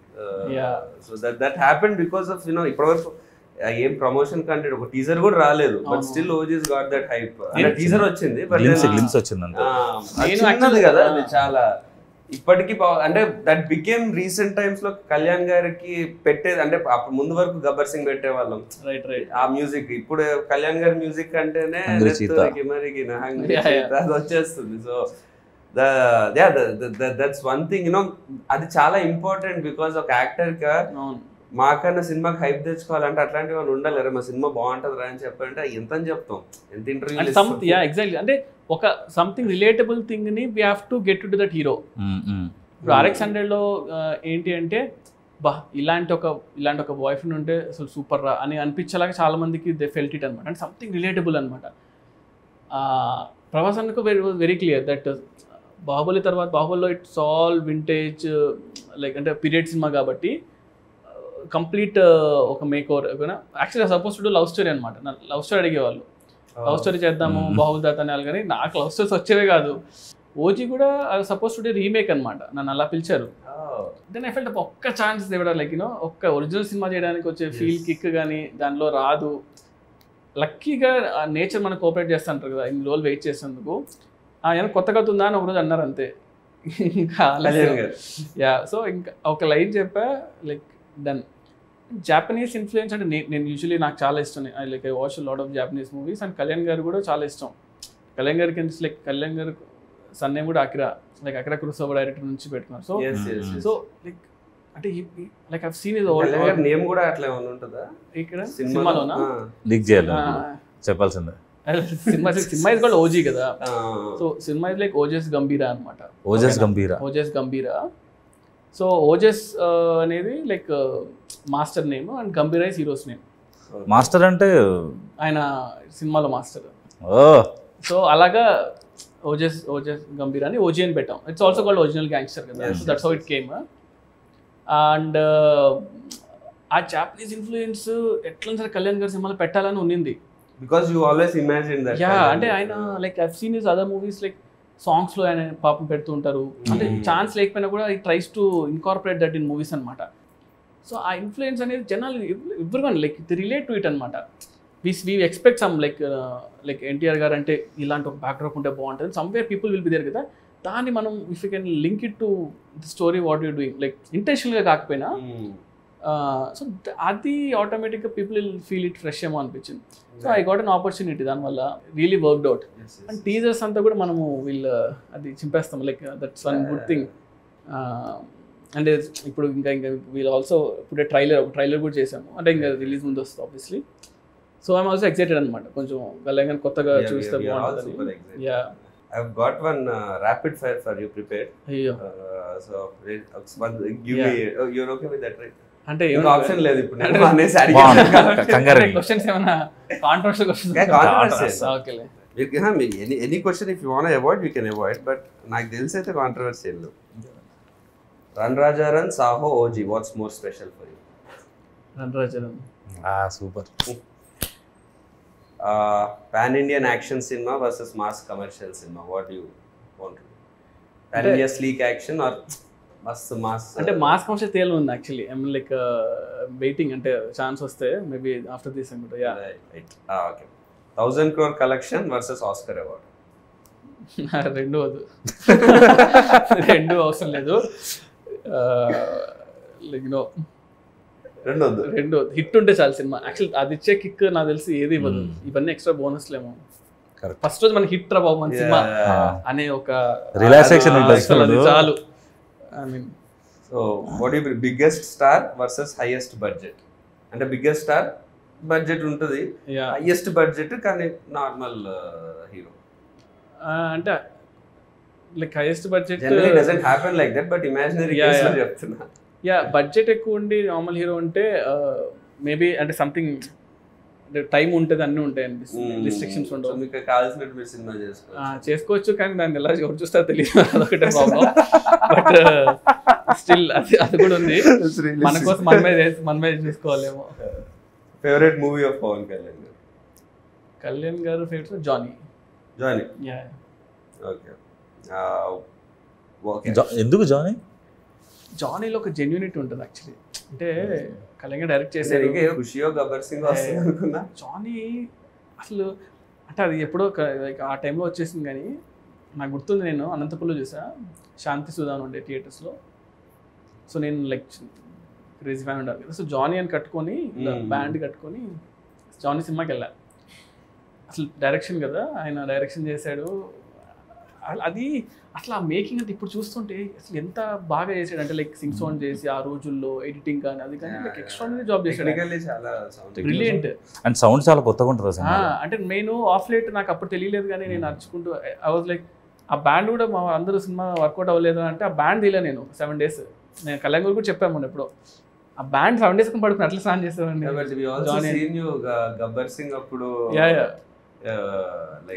So that happened because of you know ఇప్పటివరకు ఏం ప్రమోషన్ కంటే ఒక టీజర్ కూడా రాలేదు, but still OGs got that hype. అంటే టీజర్ వచ్చింది, బట్ గ్లిమ్స్ వచ్చింది కదా, అది చాలా ఇప్పటికీ అంటే దట్ బికేమ్ రీసెంట్ టైమ్స్ లో కళ్యాణ్ గారికి పెట్టేది. అంటే అప్పుడు ముందు వరకు గబ్బర్ సింగ్ పెట్టేవాళ్ళం ఆ మ్యూజిక్, ఇప్పుడు కళ్యాణ్ గారి మ్యూజిక్ అంటేనే అది వచ్చేస్తుంది. So that's one thing you know, అది చాలా ఇంపార్టెంట్. బికాస్ ఒక యాక్టర్ గా మాకన్నా సినిమాకి హైప్ తెచ్చుకోవాలంటే అట్లాంటివి వాళ్ళు ఉండాలి. మా సినిమా బాగుంటుంది రా అని చెప్పాలంటే ఎంత అని చెప్తాం, ఎంత ఇంటర్వ్యూ. ఎగ్జాక్ట్లీ, అంటే ఒక సంథింగ్ రిలేటబుల్ థింగ్ ని we have to get to that hero. ఇప్పుడు RX100లో ఏంటి అంటే బా ఇలాంటి ఒక బాయ్ ఫ్రెండ్ ఉంటే అసలు సూపర్ రా అని అనిపించేలాగా చాలా మందికి దే ఫెల్ట్ ఇట్ అనమాట. అంటే సంథింగ్ రిలేటబుల్ అనమాట. ప్రభాస్ అన్నకు వెరీ క్లియర్ దట్ బాహుబలి తర్వాత బాహుబలిలో ఇట్స్ ఆల్ వింటేజ్ లైక్ అంటే పీరియడ్ సినిమా కాబట్టి కంప్లీట్ ఒక మేక్ ఓవర్. యాక్చువల్గా సపోజ్ టు లవ్ స్టోరీ అనమాట. లవ్ స్టోరీ అడిగేవాళ్ళు, లవ్ స్టోరీ చేద్దాము బాహుబలి దాత అని. కానీ నాకు లవ్ స్టోరీస్ వచ్చేవే కాదు. ఓజీ కూడా సపోజ్ టు రీమేక్ అనమాట, నన్ను అలా పిలిచారు. దెన్ ఐ ఫెల్ట్ ఒక్క ఛాన్స్ ఇవ్వడం, లైక్ యూనో ఒక్క ఒరిజినల్ సినిమా చేయడానికి వచ్చే ఫీల్ కిక్ కానీ దానిలో రాదు. లక్కీగా నేచర్ మనకు కోఆపరేట్ చేస్తుంటారు కదా, ఇన్ని రోజులు వెయిట్ చేసేందుకు. ఏమైనా కొత్తగా ఉందా అని ఒకరోజు అన్నారు అంతే. ఇంకా సో ఇంకా ఒక లైన్ చెప్పా, లైక్ డన్. జాపనీస్ ఇన్ఫ్లుయెన్స్ అంటే నేను యూజువలీ నాకు చాలా ఇష్టం. I watch lot of Japanese movies. And Kalyan గారు కూడా చాలా ఇష్టం. కళ్యాణ్ గారికి లైక్ కళ్యాణ్ గారు సన్నే కూడా అకిరా కురోసావా డైరెక్టర్ నుంచి పెట్టుకున్నారు. సో లైక్ అంటే like I have seen his old name కూడా అట్లా ఏమైనా ఉంటుందా ఇక్కడ సినిమాలోనా? లీక్ చేయాలి చెప్పాల్సిందే. సినిమా ఇస్ కాల్డ్ ఓజీ కదా. So cinema is like Ojas గంభీరా అనమాట. ఓజస్ గంభీరా. సో ఓజస్ అనేది like master name and గంభీరా is heroes name. Master అంటే ఆయన సినిమాలో మాస్టర్. సో అలాగా ఓజస్ గంభీరా అని ఓజీ అని పెట్టాం. It's also called original gangster కదా. So that's how it came. And ఆ జాపనీస్ ఇన్ఫ్లుయెన్స్ ఎట్లా సరే కళ్యాణ్ గారి సినిమాలో పెట్టాలని ఉన్నింది. Because you always imagine that. అంటే ఆయన like I have seen his other movies, like సాంగ్స్లో ఆయన పాపం పెడుతూ ఉంటారు. అంటే ఛాన్స్ లేకపోయినా కూడా ఈ tries to incorporate that in movies అనమాట. సో ఆ ఇన్ఫ్లుయెన్స్ అనేది జనాలు everyone like the relate to it అనమాట. We expect some like NTR garu అంటే ఇలాంటి ఒక బ్యాక్డ్రాప్ ఉంటే బాగుంటుంది. Somewhere people will be there కదా. దాన్ని మనం if you can link it to the story what you doing, like ఇంటెన్షనల్గా కాకపోయినా, సో అది ఆటోమేటిక్గా people will feel it fresh ఏమో అనిపించింది. So I got an opportunity, దానివల్ల really worked out. And teasers అంతా కూడా మనము అది చింపేస్తాం, like that's one good thing. అంటే ఇప్పుడు ఇంకా వీళ్ళు ఆల్సో ఇప్పుడే ట్రైలర్ కూడా చేసాము, అంటే ఇంకా రిలీజ్ ముందు వస్తుంది obviously. So I'm also excited అనమాట, కొంచెం వెళ్ళగానే కొత్తగా చూస్తే బాగుంటుంది. Yeah, I've got one rapid fire for you prepared. అయ్యో, So give me. You're okay with that, right? అంటే ఇంకా ఆప్షన్ లేదు ఇప్పుడు నేను బాగుంది. క్వశ్చన్స్ ఏమైనా కాంట్రవర్షియల్ క్వశ్చన్స్? ఓకేలే, any question if you want avoid you can avoid, but నాకు తెలిసి అయితే కాంట్రవర్సీ లేదు. Run Raja run, Saaho, OG, what's more special for you? Run Raja run. Super. Pan Indian action సినిమా వర్సెస్ మాస్ కమర్షియల్ సినిమా, what you want? Pan India sleek action or మస్త్ mass? అంటే mass commercial తేలు ఉంది actually. I mean like waiting, అంటే chance వస్తే maybe after this అనుకుంటా. Yeah, okay. 1000 crore collection versus Oscar award? రెండు వద్దు, రెండు అవసరం లేదు. లైక్ నో, రెండు హిట్ ఉంటే చాలు సినిమా. యాక్చువల్ అది ఇచ్చే కిక్ నాకు తెలిసి ఏది ఇవ్వదు. ఇవన్నీ ఎక్స్ట్రా బోనస్లేమో. ఫస్ట్ రోజు మనకి హిట్ రా బాబు మన సినిమా అనే ఒక రిలాక్సేషన్ ఉంటుంది చాలు. I mean, so what you biggest star versus highest budget? అంటే బిగ్గెస్ట్ స్టార్ బడ్జెట్ ఉంటుంది, హైయెస్ట్ బడ్జెట్ కానీ నార్మల్ హీరో. అంటే like highest budget doesn't happen like that, but imaginary case లో చెప్తున్నా. యా, బడ్జెట్ ఎక్కువ ఉండి నార్మల్ హీరో అంటే maybe అంటే సంథింగ్ టైం ఉంటుంది, అన్నీ ఉంటాయి అనిపిస్తుంది, రిస్ట్రిక్షన్స్ ఉండవు. మీకు కావాల్సినట్టు మీరు సినిమా చేసుకోవచ్చు, కానీ దాన్ని ఎలా ఎవరు చూస్తారో తెలియదు, అదొకటే ప్రాబ్లం. బట్ స్టిల్ అది కూడా ఉంది, మన కోసం మన మీద చూసుకోవాలేమో. Favourite movie of Pawan Kalyan garu? Kalyan garu favourite Johnny. Yeah, okay. ఎందుకు జానీ? జానీలో ఒక జెన్యూనిటీ ఉంటుంది యాక్చువల్లీ. అంటే కళ్యాణ్ డైరెక్ట్ చేశారు, ఖుషియో గబ్బర్ సింగ్ వస్తుంది అనుకున్నా. జానీ అసలు అంటే అది ఎప్పుడో ఆ టైంలో వచ్చేసింది, కానీ నాకు గుర్తుంది, నేను అనంతపూర్లో చూసా, శాంతి సుధాన్ ఉండే థియేటర్స్లో. సో నేను లైక్ క్రేజీ ఫ్యాన్ ఉండాలి కదా, సో జానీ అని కట్టుకొని బ్యాండ్ కట్టుకొని జానీ సినిమాకి వెళ్ళాను. అసలు డైరెక్షన్ కదా, ఆయన డైరెక్షన్ చేశాడు. అది అట్లా మేకింగ్ అంటే ఇప్పుడు చూస్తుంటే అసలు ఎంత బాగా చేశాడు అంటే, లైక్ సింగ్ సౌండ్ చేసి ఆ రోజుల్లో ఎడిటింగ్ కానీ అది కానీ లైక్ ఎక్స్ట్రాడినరీ జాబ్ చేశాడు. బ్రిలియంట్. అండ్ సౌండ్ చాలా కొత్తగా ఉంటుంది. అంటే నేను ఆఫ్ లైట్ నాకు అప్పుడు తెలియలేదు, కానీ నేను నడుచుకుంటూ ఐ వాజ్ లైక్ ఆ బ్యాండ్ కూడా మా అందరూ సినిమా వర్కౌట్ అవ్వలేదు అంటే ఆ బ్యాండ్ తీయలే నేను 7 days. నేను కళ్యాణ్ గారు కూడా చెప్పాము మొన్న ఎప్పుడో, ఆ బ్యాండ్ 7 days పడుకుని అట్లా స్నాన్ చేసేవాడిని. గబ్బర్ సింగ్ అప్పుడు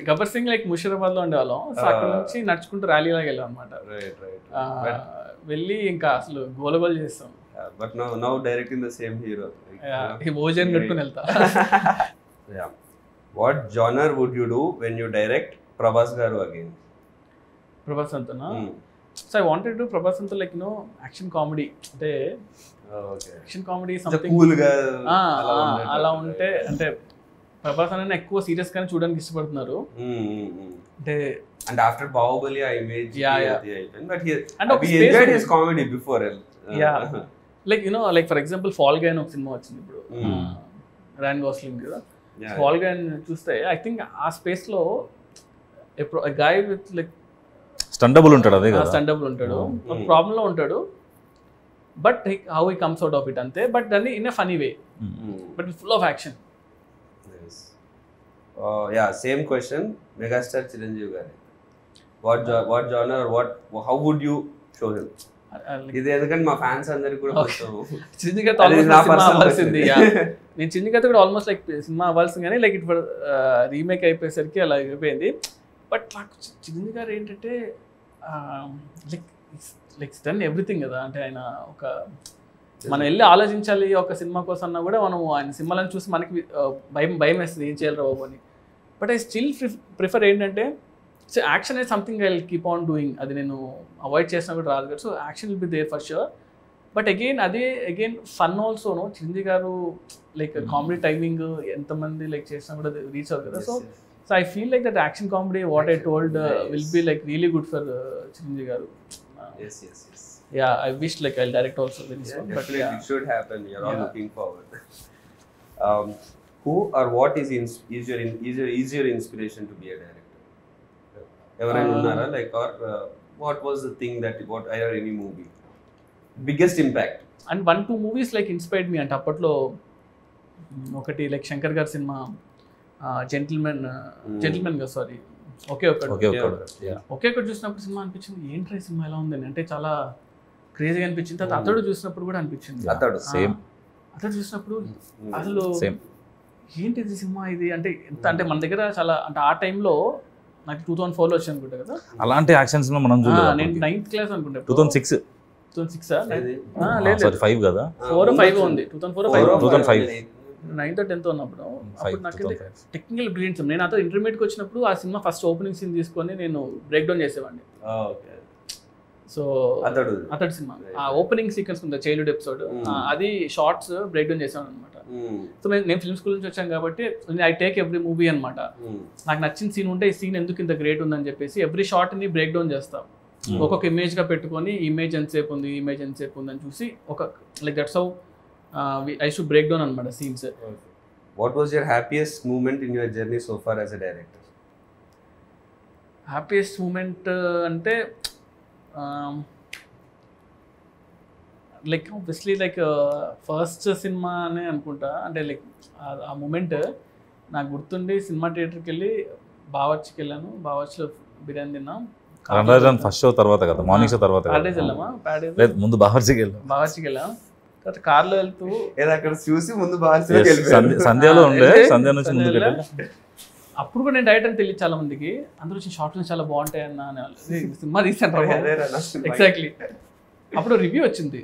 గబ్బర్ సింగ్ లైక్ ముషీరాబాద్ లో ఉండేవాళ్ళం. సో అక్కడ నుంచి నడుచుకుంటూ ర్యాలీ లాగా వెళ్ళాం అనమాట. వెళ్ళి ఇంకా అసలు గోలగోలు చేస్తాం. But now directing the same hero, ఓజన్ కట్టుకుని వెళ్తా. What genre would you do when you direct Prabhas garu again? Prabhas అంతనా? So I wanted to Prabhas అంతా లైక్ నో యాక్షన్ కామెడీ, అంటే యాక్షన్ కామెడీ సంథింగ్ అలా ఉంటే. అంటే ప్రభాస్ అనే ఎక్కువ సీరియస్ గానే చూడడానికి ఇష్టపడుతున్నారు. అంటే ఆఫ్టర్ బాహుబలి ఆ image but and we enjoyed his comedy before. Like you know, like for example fall guy అని ఒక సినిమా వచ్చింది ఇప్పుడు, రాయన్ గోస్లింగ్ కదా. ఫాల్ గై చూస్తే ఐ థింక్ ఆ స్పేస్ లో ఎప్పుడు గాయ్ విత్ లైక్ స్టండబుల్ ఉంటాడు, అదే కదా, స్టండబుల్ ఉంటాడు, ప్రాబ్లం లో ఉంటాడు, but how he comes out of it అంతే. బట్ దాన్ని in a funny way, but full of action. Same question, megastar Chiranjeevi garu, what genre or how would you show him? ఇది ఎందుకంటే మా ఫ్యాన్స్ అందరికి కూడా చిరంజీవి నేను చిరంజీవి కూడా ఆల్మోస్ట్ లైక్ సినిమా అవ్వాల్సింది, కానీ లైక్ ఇప్పుడు రీమేక్ అయిపోయేసరికి అలా అయిపోయింది. బట్ నాకు చిరంజీవి గారు ఏంటంటే లైక్ డన్ ఎవ్రీథింగ్ కదా. అంటే ఆయన ఒక మనం వెళ్ళి ఆలోచించాలి ఒక సినిమా కోసం అన్నా కూడా మనం ఆయన సినిమాలను చూసి మనకి భయం వేస్తుంది, ఏం చేయాలి బాబు అని. బట్ ఐ స్టిల్ ప్రిఫర్ ఏంటంటే, సో యాక్షన్ అనేది something I will keep on doing, అది నేను అవాయిడ్ చేసినా కూడా రాదు కదా. So action will be there for sure. But again fun ఆల్సోను. Chiranjeevi garu like comedy timing ఎంతమంది లైక్ చేసినా కూడా రీచ్ అవుతుంది కదా. So I feel like that action comedy what I told will be like really good for Chiranjeevi garu. Yes. Yeah, I wish like I'll direct also very soon. But yeah, it should happen. You're all looking forward. Who or what is your inspiration to be a director? Ever unnara like, or what was the thing that what any movie biggest impact? And 1-2 movies like inspired me అంటే అప్పట్లో ఒకటి like Shankar గారి cinema gentlemen కదా sorry ఒకే ఒకటి చూసినప్పుడు cinema అనిపించింది ఏంట్రా cinema ఎలా ఉందని, అంటే చాలా క్రేజీగా అనిపించింది. తర్వాత అతడు చూసినప్పుడు కూడా అనిపించింది. అతడు చూసినప్పుడు అసలు ఏంటి ఇది సినిమా ఇది అంటే ఎంత అంటే మన దగ్గర చాలా అంటే ఆ టైంలో నాకు 2004లో వచ్చి అనుకుంటా కదా అలాంటి యాక్షన్ సినిమా మనం చూడలేదు. నేను 9th క్లాస్ అనుకుంటా. 2006 లేదు 5 కదా 4-5 ఉంది 2005 9th or 10th ఉన్నప్పుడు. అప్పుడు నాకు టెక్నికల్ బ్రిలియన్స్. నేను అతను ఇంటర్మీడియట్కి వచ్చినప్పుడు ఆ సినిమా ఫస్ట్ ఓపెనింగ్ సీన్ తీసుకొని నేను బ్రేక్ డౌన్ చేసేవాడిని. సో అతడు సినిమా ఆ ఓపెనింగ్ సీక్వెన్స్ ఉంది చైల్డ్హుడ్ ఎపిసోడ్, అది షార్ట్స్ బ్రేక్ డౌన్ చేసాను అనమాట. సో నేను ఫిల్మ్ స్కూల్ నుంచి వచ్చాను కాబట్టి ఐ టేక్ ఎవ్రీ మూవీ అనమాట. నాకు నచ్చిన సీన్ ఉంటే ఈ సీన్ ఎందుకు ఇంత గ్రేట్ ఉందని చెప్పేసి ఎవ్రీ షార్ట్ ని బ్రేక్ డౌన్ చేస్తాం. ఒక్కొక్క ఇమేజ్ గా పెట్టుకొని ఇమేజ్ ఎంతసేపు ఉంది అని చూసి ఒక like that's how I should break down అనమాట scenes. What was your happiest moment in your journey so far as a director? Happiest moment అంటే లైక్ ఆబ్వియస్లీ లైక్ ఫస్ట్ సినిమా అనే అనుకుంటా. అంటే లైక్ ఆ మూమెంట్ నాకు గుర్తుండి సినిమా థియేటర్కి వెళ్ళి బావర్చికి వెళ్ళాను. బావర్చిలో బిర్యానీ తిన్నాం. ఫస్ట్ షో తర్వాత కదా మార్నింగ్ షో తర్వాత ప్యాడేజ్ వెళ్ళామా? లేదు ముందు బావర్చికి వెళ్ళాం. తర్వాత కార్లో వెళ్తూ అక్కడ చూసి ముందు సంధ్యలో ఉండే సంధ్య నుంచి ముందుకు వెళ్ళాను. అప్పుడు కూడా నేను డైరెక్ట్ అని తెలియదు చాలా మందికి. అందరూ వచ్చి షార్ట్ ఫిల్మ్స్ చాలా బాగుంటాయి అన్న సినిమా తీసాను. ఎగ్జాక్ట్లీ అప్పుడు రివ్యూ వచ్చింది.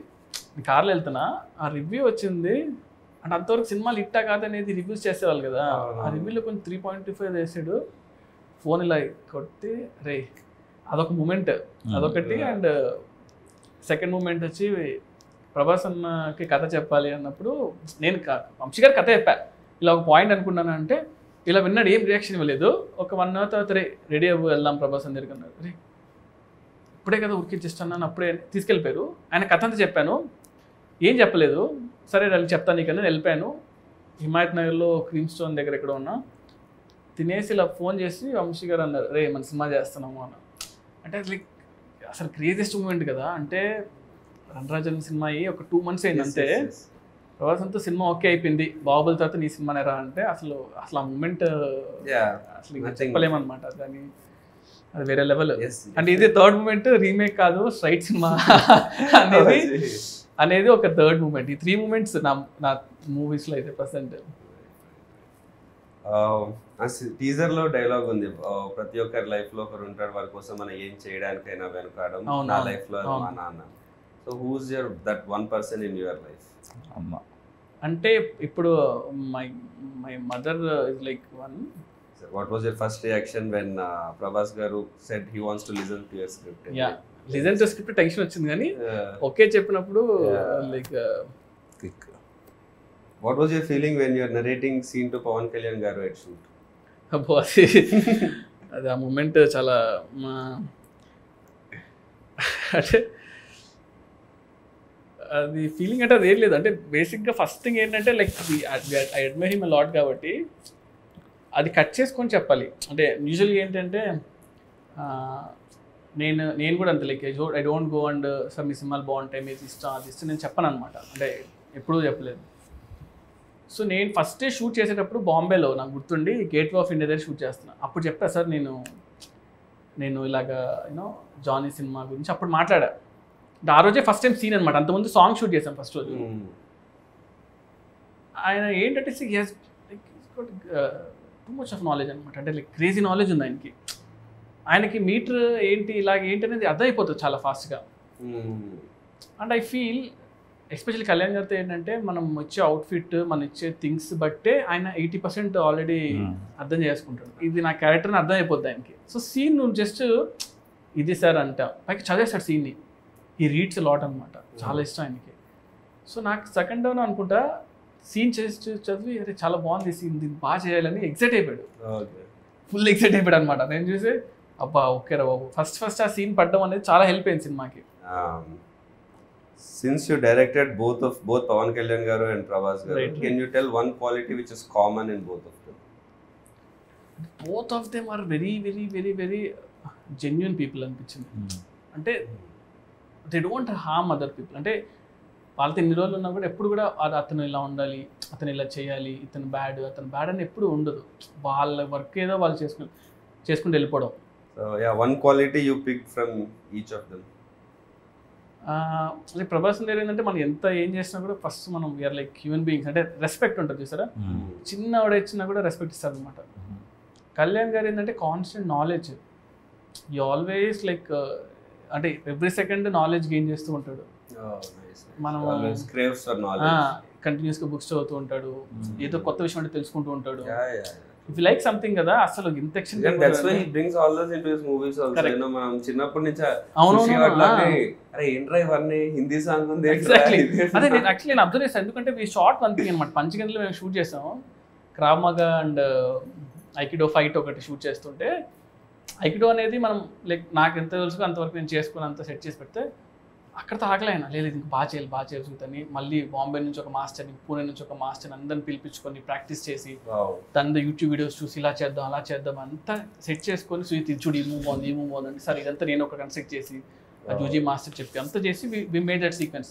కార్లో వెళ్తున్నా ఆ రివ్యూ వచ్చింది. అంటే అంతవరకు సినిమాలు ఇట్టా కాదనేది రివ్యూస్ చేసేవాళ్ళు కదా. ఆ రివ్యూలో కొంచెం 3.25 వేసాడు. ఫోన్ ఇలా కొట్టి రే అదొక మూమెంట్ అదొకటి. అండ్ సెకండ్ మూమెంట్ వచ్చి ప్రభాస్ అన్నకి కథ చెప్పాలి అన్నప్పుడు నేను వంశీ గారి కథ చెప్పా. ఇలా ఒక పాయింట్ అనుకున్నాను అంటే ఇలా విన్నాడు, ఏం రియాక్షన్ ఇవ్వలేదు. ఒక 1 hour తర్వాత రెడీ అవ్వు వెళ్దాం ప్రభాస్ అని దగ్గరికి అన్నారు. రే ఇప్పుడే కదా ఉరికిచ్చిస్తున్నాను అప్పుడే తీసుకెళ్ళిపోయారు. ఆయన కథ అంతా చెప్పాను, ఏం చెప్పలేదు. సరే వెళ్ళి చెప్తాను నీకన్నా వెళ్ళిపోయాను. హిమాయత్ నగర్లో క్రీమ్ స్టోన్ దగ్గర ఎక్కడ ఉన్నా తినేసి ఇలా ఫోన్ చేసి వంశీ గారు అన్నారు రే మన సినిమా చేస్తున్నాము అన్న. అంటే లైక్ అసలు క్రేజియస్ట్ మూమెంట్ కదా. అంటే రణరాజన్ సినిమా అయ్యి ఒక 2 months అయింది అంతే. ప్రభాస్ అంతా సినిమా ఓకే అయిపోయింది. బాహుబలి తర్వాత నీ సినిమానే రా అంటే అసలు ఆ మూమెంట్ అసలు చెప్పలేమన్నమాట. దాన్ని అది వేరే లెవెల్. అంటే ఇది థర్డ్ మూమెంట్, రీమేక్ కాదు స్ట్రైట్ సినిమా అనేది ఒక థర్డ్ మూమెంట్. ఈ 3 moments నా మూవీస్లో అయితే ప్రజెంట్. టీజర్ లో డైలాగ్ ఉంది, ప్రతి ఒక్కరి లైఫ్ లో ఒకరు ఉంటాడు వారి కోసం మనం ఏం చేయడానికైనా వెనుకాడం. నా లైఫ్ లో మా నాన్న. So who's your that one person in your life? అమ్మ అంటే ఇప్పుడు my mother is like one. What was your first reaction when Prabhas garu said he wants to listen to your script? Yeah, listen to script tension వచ్చింది కానీ okay చెప్పినప్పుడు like what was your feeling when you are narrating scene to Pawan Kalyan garu at shoot? అబ్బో అది ఆ moment చాలా అంటే అది feeling అంటే అది ఏం లేదు. అంటే బేసిక్గా ఫస్ట్ థింగ్ ఏంటంటే like I admire him a lot కాబట్టి అది కట్ చేసుకొని చెప్పాలి. అంటే యూజువల్గా ఏంటంటే నేను కూడా అంతే like I don't go and sir మీ సినిమాలు బాగుంటాయి మీరు ఇష్టం అది ఇష్టం నేను చెప్పను అనమాట. అంటే ఎప్పుడూ చెప్పలేదు. సో నేను ఫస్టే షూట్ చేసేటప్పుడు బాంబేలో నాకు గుర్తుండి గేట్వే ఆఫ్ ఇండియా దగ్గర షూట్ చేస్తున్నాను. అప్పుడు చెప్పా సార్ నేను ఇలాగా యూనో జానీ సినిమా గురించి అప్పుడు మాట్లాడా. ఆ రోజే ఫస్ట్ టైం సీన్ అనమాట. అంతకుముందు సాంగ్ షూట్ చేశాం ఫస్ట్ రోజు. ఆయన ఏంటంటే టూ మచ్ ఆఫ్ నాలెడ్జ్ అనమాట. అంటే లైక్ క్రేజీ నాలెడ్జ్ ఉంది ఆయనకి మీటర్ ఏంటి ఇలాగ ఏంటి అనేది అర్థమైపోతుంది చాలా ఫాస్ట్గా. And I feel especially Kalyan గారితో ఏంటంటే మనం వచ్చే అవుట్ఫిట్ మనం ఇచ్చే థింగ్స్ బట్టే ఆయన 80% ఆల్రెడీ అర్థం చేసుకుంటాడు. ఇది నా క్యారెక్టర్ని అర్థం అయిపోద్ది ఆయనకి. సో సీన్ నువ్వు జస్ట్ ఇది సార్ అంట పైకి చదివేస్తాడు సీన్ని. ఈ రీడ్స్ లాట్ అనమాట, చాలా ఇష్టం ఆయనకి. సో నాకు సెకండ్ డౌన్ అనుకుంటా సీన్ చేసి చదివి అరే చాలా బాగుంది సీన్ దీన్ని బాగా చేయాలని ఎక్సైట్ అయిపోయాడు. ఫుల్ ఎక్సైట్ అయిపోయాడు అనమాట. నేను చూసి అబ్బా ఓకే రా బాబు ఫస్ట్ ఆ సీన్ పడడం అనేది చాలా హెల్ప్ అయింది సినిమాకి. Since you directed both Pawan Kalyan garu and Prabhas garu, right. Can you tell one quality which is common in both of them? Both of them are very very very very genuine people అనిపించింది. అంటే they don't harm other people. అంటే వాళ్ళతో ఎన్ని రోజులు ఉన్నా కూడా ఎప్పుడు కూడా అతను ఇలా ఉండాలి, అతను ఇలా చేయాలి, అతను బ్యాడ్ అని ఎప్పుడు ఉండదు. వాళ్ళ వర్క్ ఏదో వాళ్ళు చేసుకుంటూ వెళ్ళిపోవడం. So yeah, one quality you picked from each of them. అంటే ప్రభాస్ గారు ఏంటంటే మనం ఎంత ఏం చేసినా కూడా ఫస్ట్ మనం వీఆర్ లైక్ హ్యూమన్ బీయింగ్స్. అంటే రెస్పెక్ట్ ఉంటుంది చూసారా, చిన్న ఆవిడ ఇచ్చినా కూడా రెస్పెక్ట్ ఇస్తారు అనమాట. కళ్యాణ్ గారు ఏంటంటే constant knowledge, you always like అంటే ఎవ్రీ సెకండ్ నాలెడ్జ్ గెయిన్ చేస్తూ ఉంటాడు. మనం కంటిన్యూస్గా బుక్స్ చదువుతూ ఉంటాడు, ఏదో కొత్త విషయం అంటే తెలుసుకుంటూ ఉంటాడు. ఇఫ్ యు లైక్ సంథింగ్ కదా అసలు ఇంత extent that's why he brings all those into his movies also. నేను మనం చిన్నప్పటి నుంచి అరే ఏంట్రా ఇవన్నీ హిందీ సాంగ్ ఉంది ఎగ్జాక్ట్లీ. అదే నేను యాక్చువల్లీ నేను అబ్జర్వ్ చేస్తాను, ఎందుకంటే మీ షార్ట్ వన్ థింగ్ అనమాట. పంచగంటలో మేము షూట్ చేసాము, క్రావ్ మగా అండ్ ఐకిడో ఫైట్ ఒకటి షూట్ చేస్తుంటే, ఐకిడో అనేది మనం లైక్ నాకు ఎంత తెలుసు అంతవరకు నేను చేసుకుని అంత సెట్ చేసి పెడితే అక్కడితో ఆగలేనా, లేదు ఇంకా బాగా చేయాలి చూద్దని మళ్ళీ బాంబే నుంచి ఒక మాస్టర్ని, పూణే నుంచి ఒక మాస్టర్ని అందరిని పిలిపించుకొని ప్రాక్టీస్ చేసి దాని యూట్యూబ్ వీడియోస్ చూసి ఇలా చేద్దాం అలా చేద్దాం అంతా సెట్ చేసుకొని సుయిత్ చూడు ఈ మూవ్ బాగుంది అంటే సార్ ఇదంతా నేను ఒక కన్స్ట్రక్ట్ చేసి ఆ జూజీ మాస్టర్ చెప్పి అంతా చేసి we made that sequence.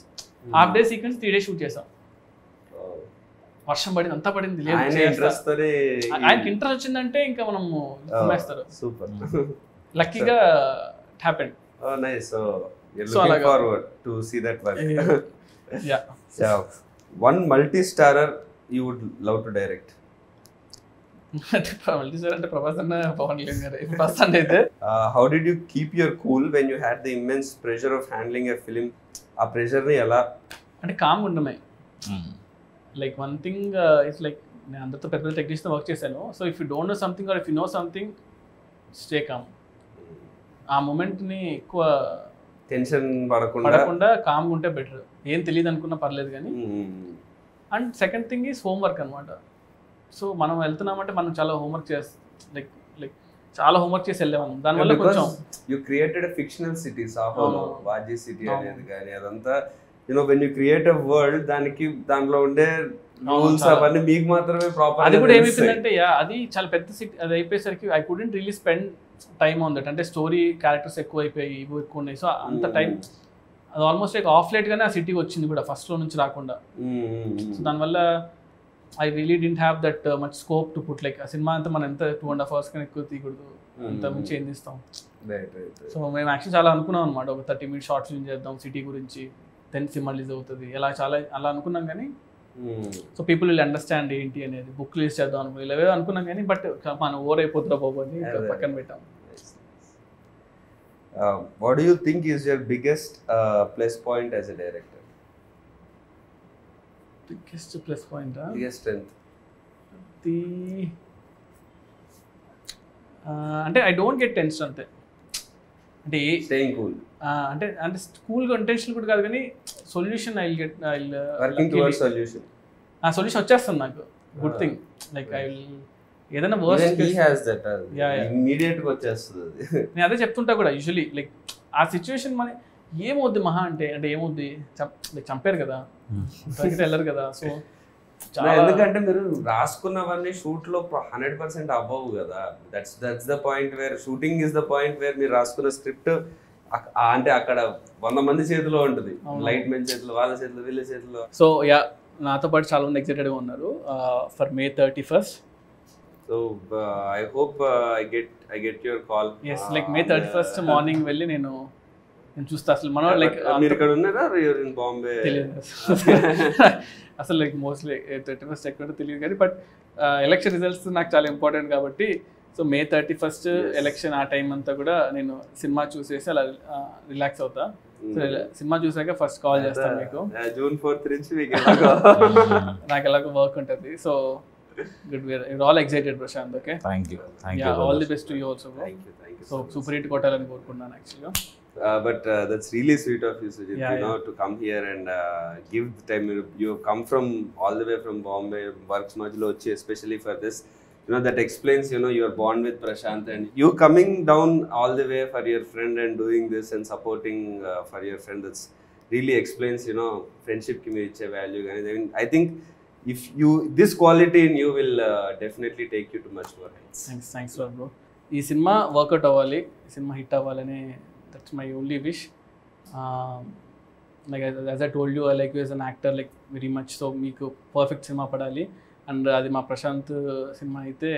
Half day sequence 3 days shoot చేసాం. వర్షం పడింది, అంతా పడింది, లేదు ఆయనకి ఇంట్రెస్ట్ వచ్చిందంటే ఇంకా మనం కుమ్మేస్తారు. సూపర్, లక్కీగా it happened. Oh nice. So you're looking forward to see that work. Yeah. So one multi-starrer you would love to direct. multi-starrer అంటే ప్రభాస్ అన్న పవన్ కళ్యాణ్ గారు ఫస్ట్ అయితే. How did you keep your cool when you had the immense pressure of handling a film? ఆ pressure ని ఎలా అంటే calm ఉండమే. Like one thing it's like నేను అందరితో పెద్ద పెద్ద టెక్నీషియన్తో వర్క్ చేశాను. So if you don't know something or if you know something stay calm. ఆ మూమెంట్ని ఎక్కువ టెన్షన్ పడకుండా కామ్గా ఉంటే బెటర్. ఏం తెలియదు అనుకున్నా పర్లేదు కానీ. And second thing is homework అనమాట. సో మనం వెళ్తున్నామంటే మనం చాలా హోంవర్క్ లైక్ చాలా హోంవర్క్ చేసి వెళ్ళాము. దానివల్ల కొంచెం యూ క్రియేటెడ్ ఫిక్షనల్ సిటీస్ వాజీ సిటీ అనేది కానీ అదంతా when you create a world దాంట్లో ఉండే రూల్స్ అవన్నీ మీకు మాత్రమే ప్రాపర్. అది కూడా ఏమైపోయిందంటే అది చాలా పెద్ద సిటీ. అది అయిపోయేసరికి I couldn't really spend time on that. అంటే స్టోరీ క్యారెక్టర్స్ ఎక్కువ అయిపోయి ఇవి ఎక్కువ ఉన్నాయి. సో అంత టైం అది ఆల్మోస్ట్ లైక్ ఆఫ్ లేట్గానే ఆ సిటీకి వచ్చింది కూడా, ఫస్ట్లో నుంచి రాకుండా. సో దానివల్ల I really didn't have that much scope to put like ఆ సినిమా అంతా మనం ఎంత 2.5 hours కన్నా ఎక్కువ తీయకూడదు, అంత మించి ఏం తీస్తాం. సో మేము యాక్చువల్లీ చాలా అనుకున్నాం అనమాట, ఒక 30 minutes షార్ట్ ఫిల్మ్ చేద్దాం సిటీ గురించి, దెన్ సినిమా రిలీజ్ అవుతుంది అలా అనుకున్నాం. కానీ సో పీపుల్ విల్ అండర్స్టాండ్ ఏంటి అనేది, బుక్ రిలీజ్ చేద్దాం అనుకున్నాం, ఇలా అనుకున్నాం కానీ బట్ మనం ఓవర్ అయిపోతుందా బాబు అని పక్కన పెట్టాం. What do you think is your biggest plus point as a director? Biggest plus point? Biggest strength? అంటే ఐ డోంట్ గెట్ టెన్షన్ అంతే. అంటే స్టేయింగ్ కూల్ అంటే కూల్గా టెన్షన్ కూడా కాదు కానీ సొల్యూషన్ వర్కింగ్ టువర్డ్స్ సొల్యూషన్. ఆ సొల్యూషన్ వచ్చేస్తుంది నాకు. Good thing like I will ఏదైనా వర్స్ట్ ఇమ్మీడియట్ గా వచ్చేస్తుంది. నేను అదే చెప్తుంటా కూడా యూజువలీ లైక్ ఆ సిచ్యువేషన్ మన ఏమవుద్ది మహా అంటే ఏమవుద్ది చంపారు కదా, వెళ్ళరు కదా. సో ఎందుకంటే మీరు రాసుకున్నవన్నీ షూట్ లో 100% అవ్వవు కదా. That's the point where shooting is the point where మీరు రాసుకున్న స్క్రిప్ట్ అంటే అక్కడ 100 మంది చేతిలో ఉంటుంది, లైట్ మెన్ చేతిలో, వాళ్ళ చేతిలో, వీళ్ళ చేతిలో. సో నాతో పాటు చాలా మంది ఎక్సైటెడ్గా ఉన్నారు for May 31st. So I hope I get your call. Yes, like May 31st morning వెళ్ళి నేను చూస్తా. అసలు మనం లైక్ మీరు ఇక్కడ ఉన్నారా, you're in Bombay? అసలు లైక్ మోస్ట్లీ 31st ఎక్కడ తెలియదు కానీ బట్ ఎలక్షన్ రిజల్ట్స్ నాకు చాలా ఇంపార్టెంట్ కాబట్టి సో May 31st ఎలక్షన్ ఆ టైం అంతా కూడా నేను సినిమా చూసేసి అలా రిలాక్స్ అవుతా. సో సినిమా చూసాక ఫస్ట్ కాల్ చేస్తాను మీకు. June 4th నుంచి నాకు ఎలాగో వర్క్ ఉంటుంది. So good, we're all excited Prashant. Okay, thank you yeah, all the best to you also, bro. Thank you so super hit kotalani korukunnan actually. But that's really sweet of you, Sujit, to come here and give the time. You have come from all the way from Bombay, works majlo vachi especially for this. That explains your bond with Prashant, and you coming down all the way for your friend and doing this and supporting for your friend. That's really explains friendship ki meer iche value. I think if this quality in you will definitely take you to much more heights. Thanks bro. ఈ సినిమా work out అవ్వాలి, సినిమా hit అవ్వాలని, that's my only wish. Like as I told you I like you as an actor like very much. So మీకు perfect సినిమా పడాలి, and అది మా ప్రశాంత్ సినిమా అయితే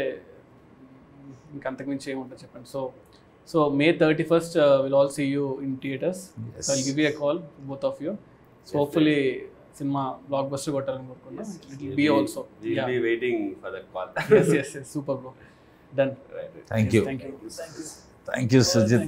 ఇంకా అంతకుమించి ఏముంటుంది చెప్పండి. So May 31st will all see you in theatres. So I'll give you a call both of you. So hopefully సినిమా బ్లాక్ బస్టర్ కొట్టాలని కోరుకున్నాం. It will be also. We'll be waiting for that call. yes, super bro. Done. Thank you. Thank you. Thank you, Sujit.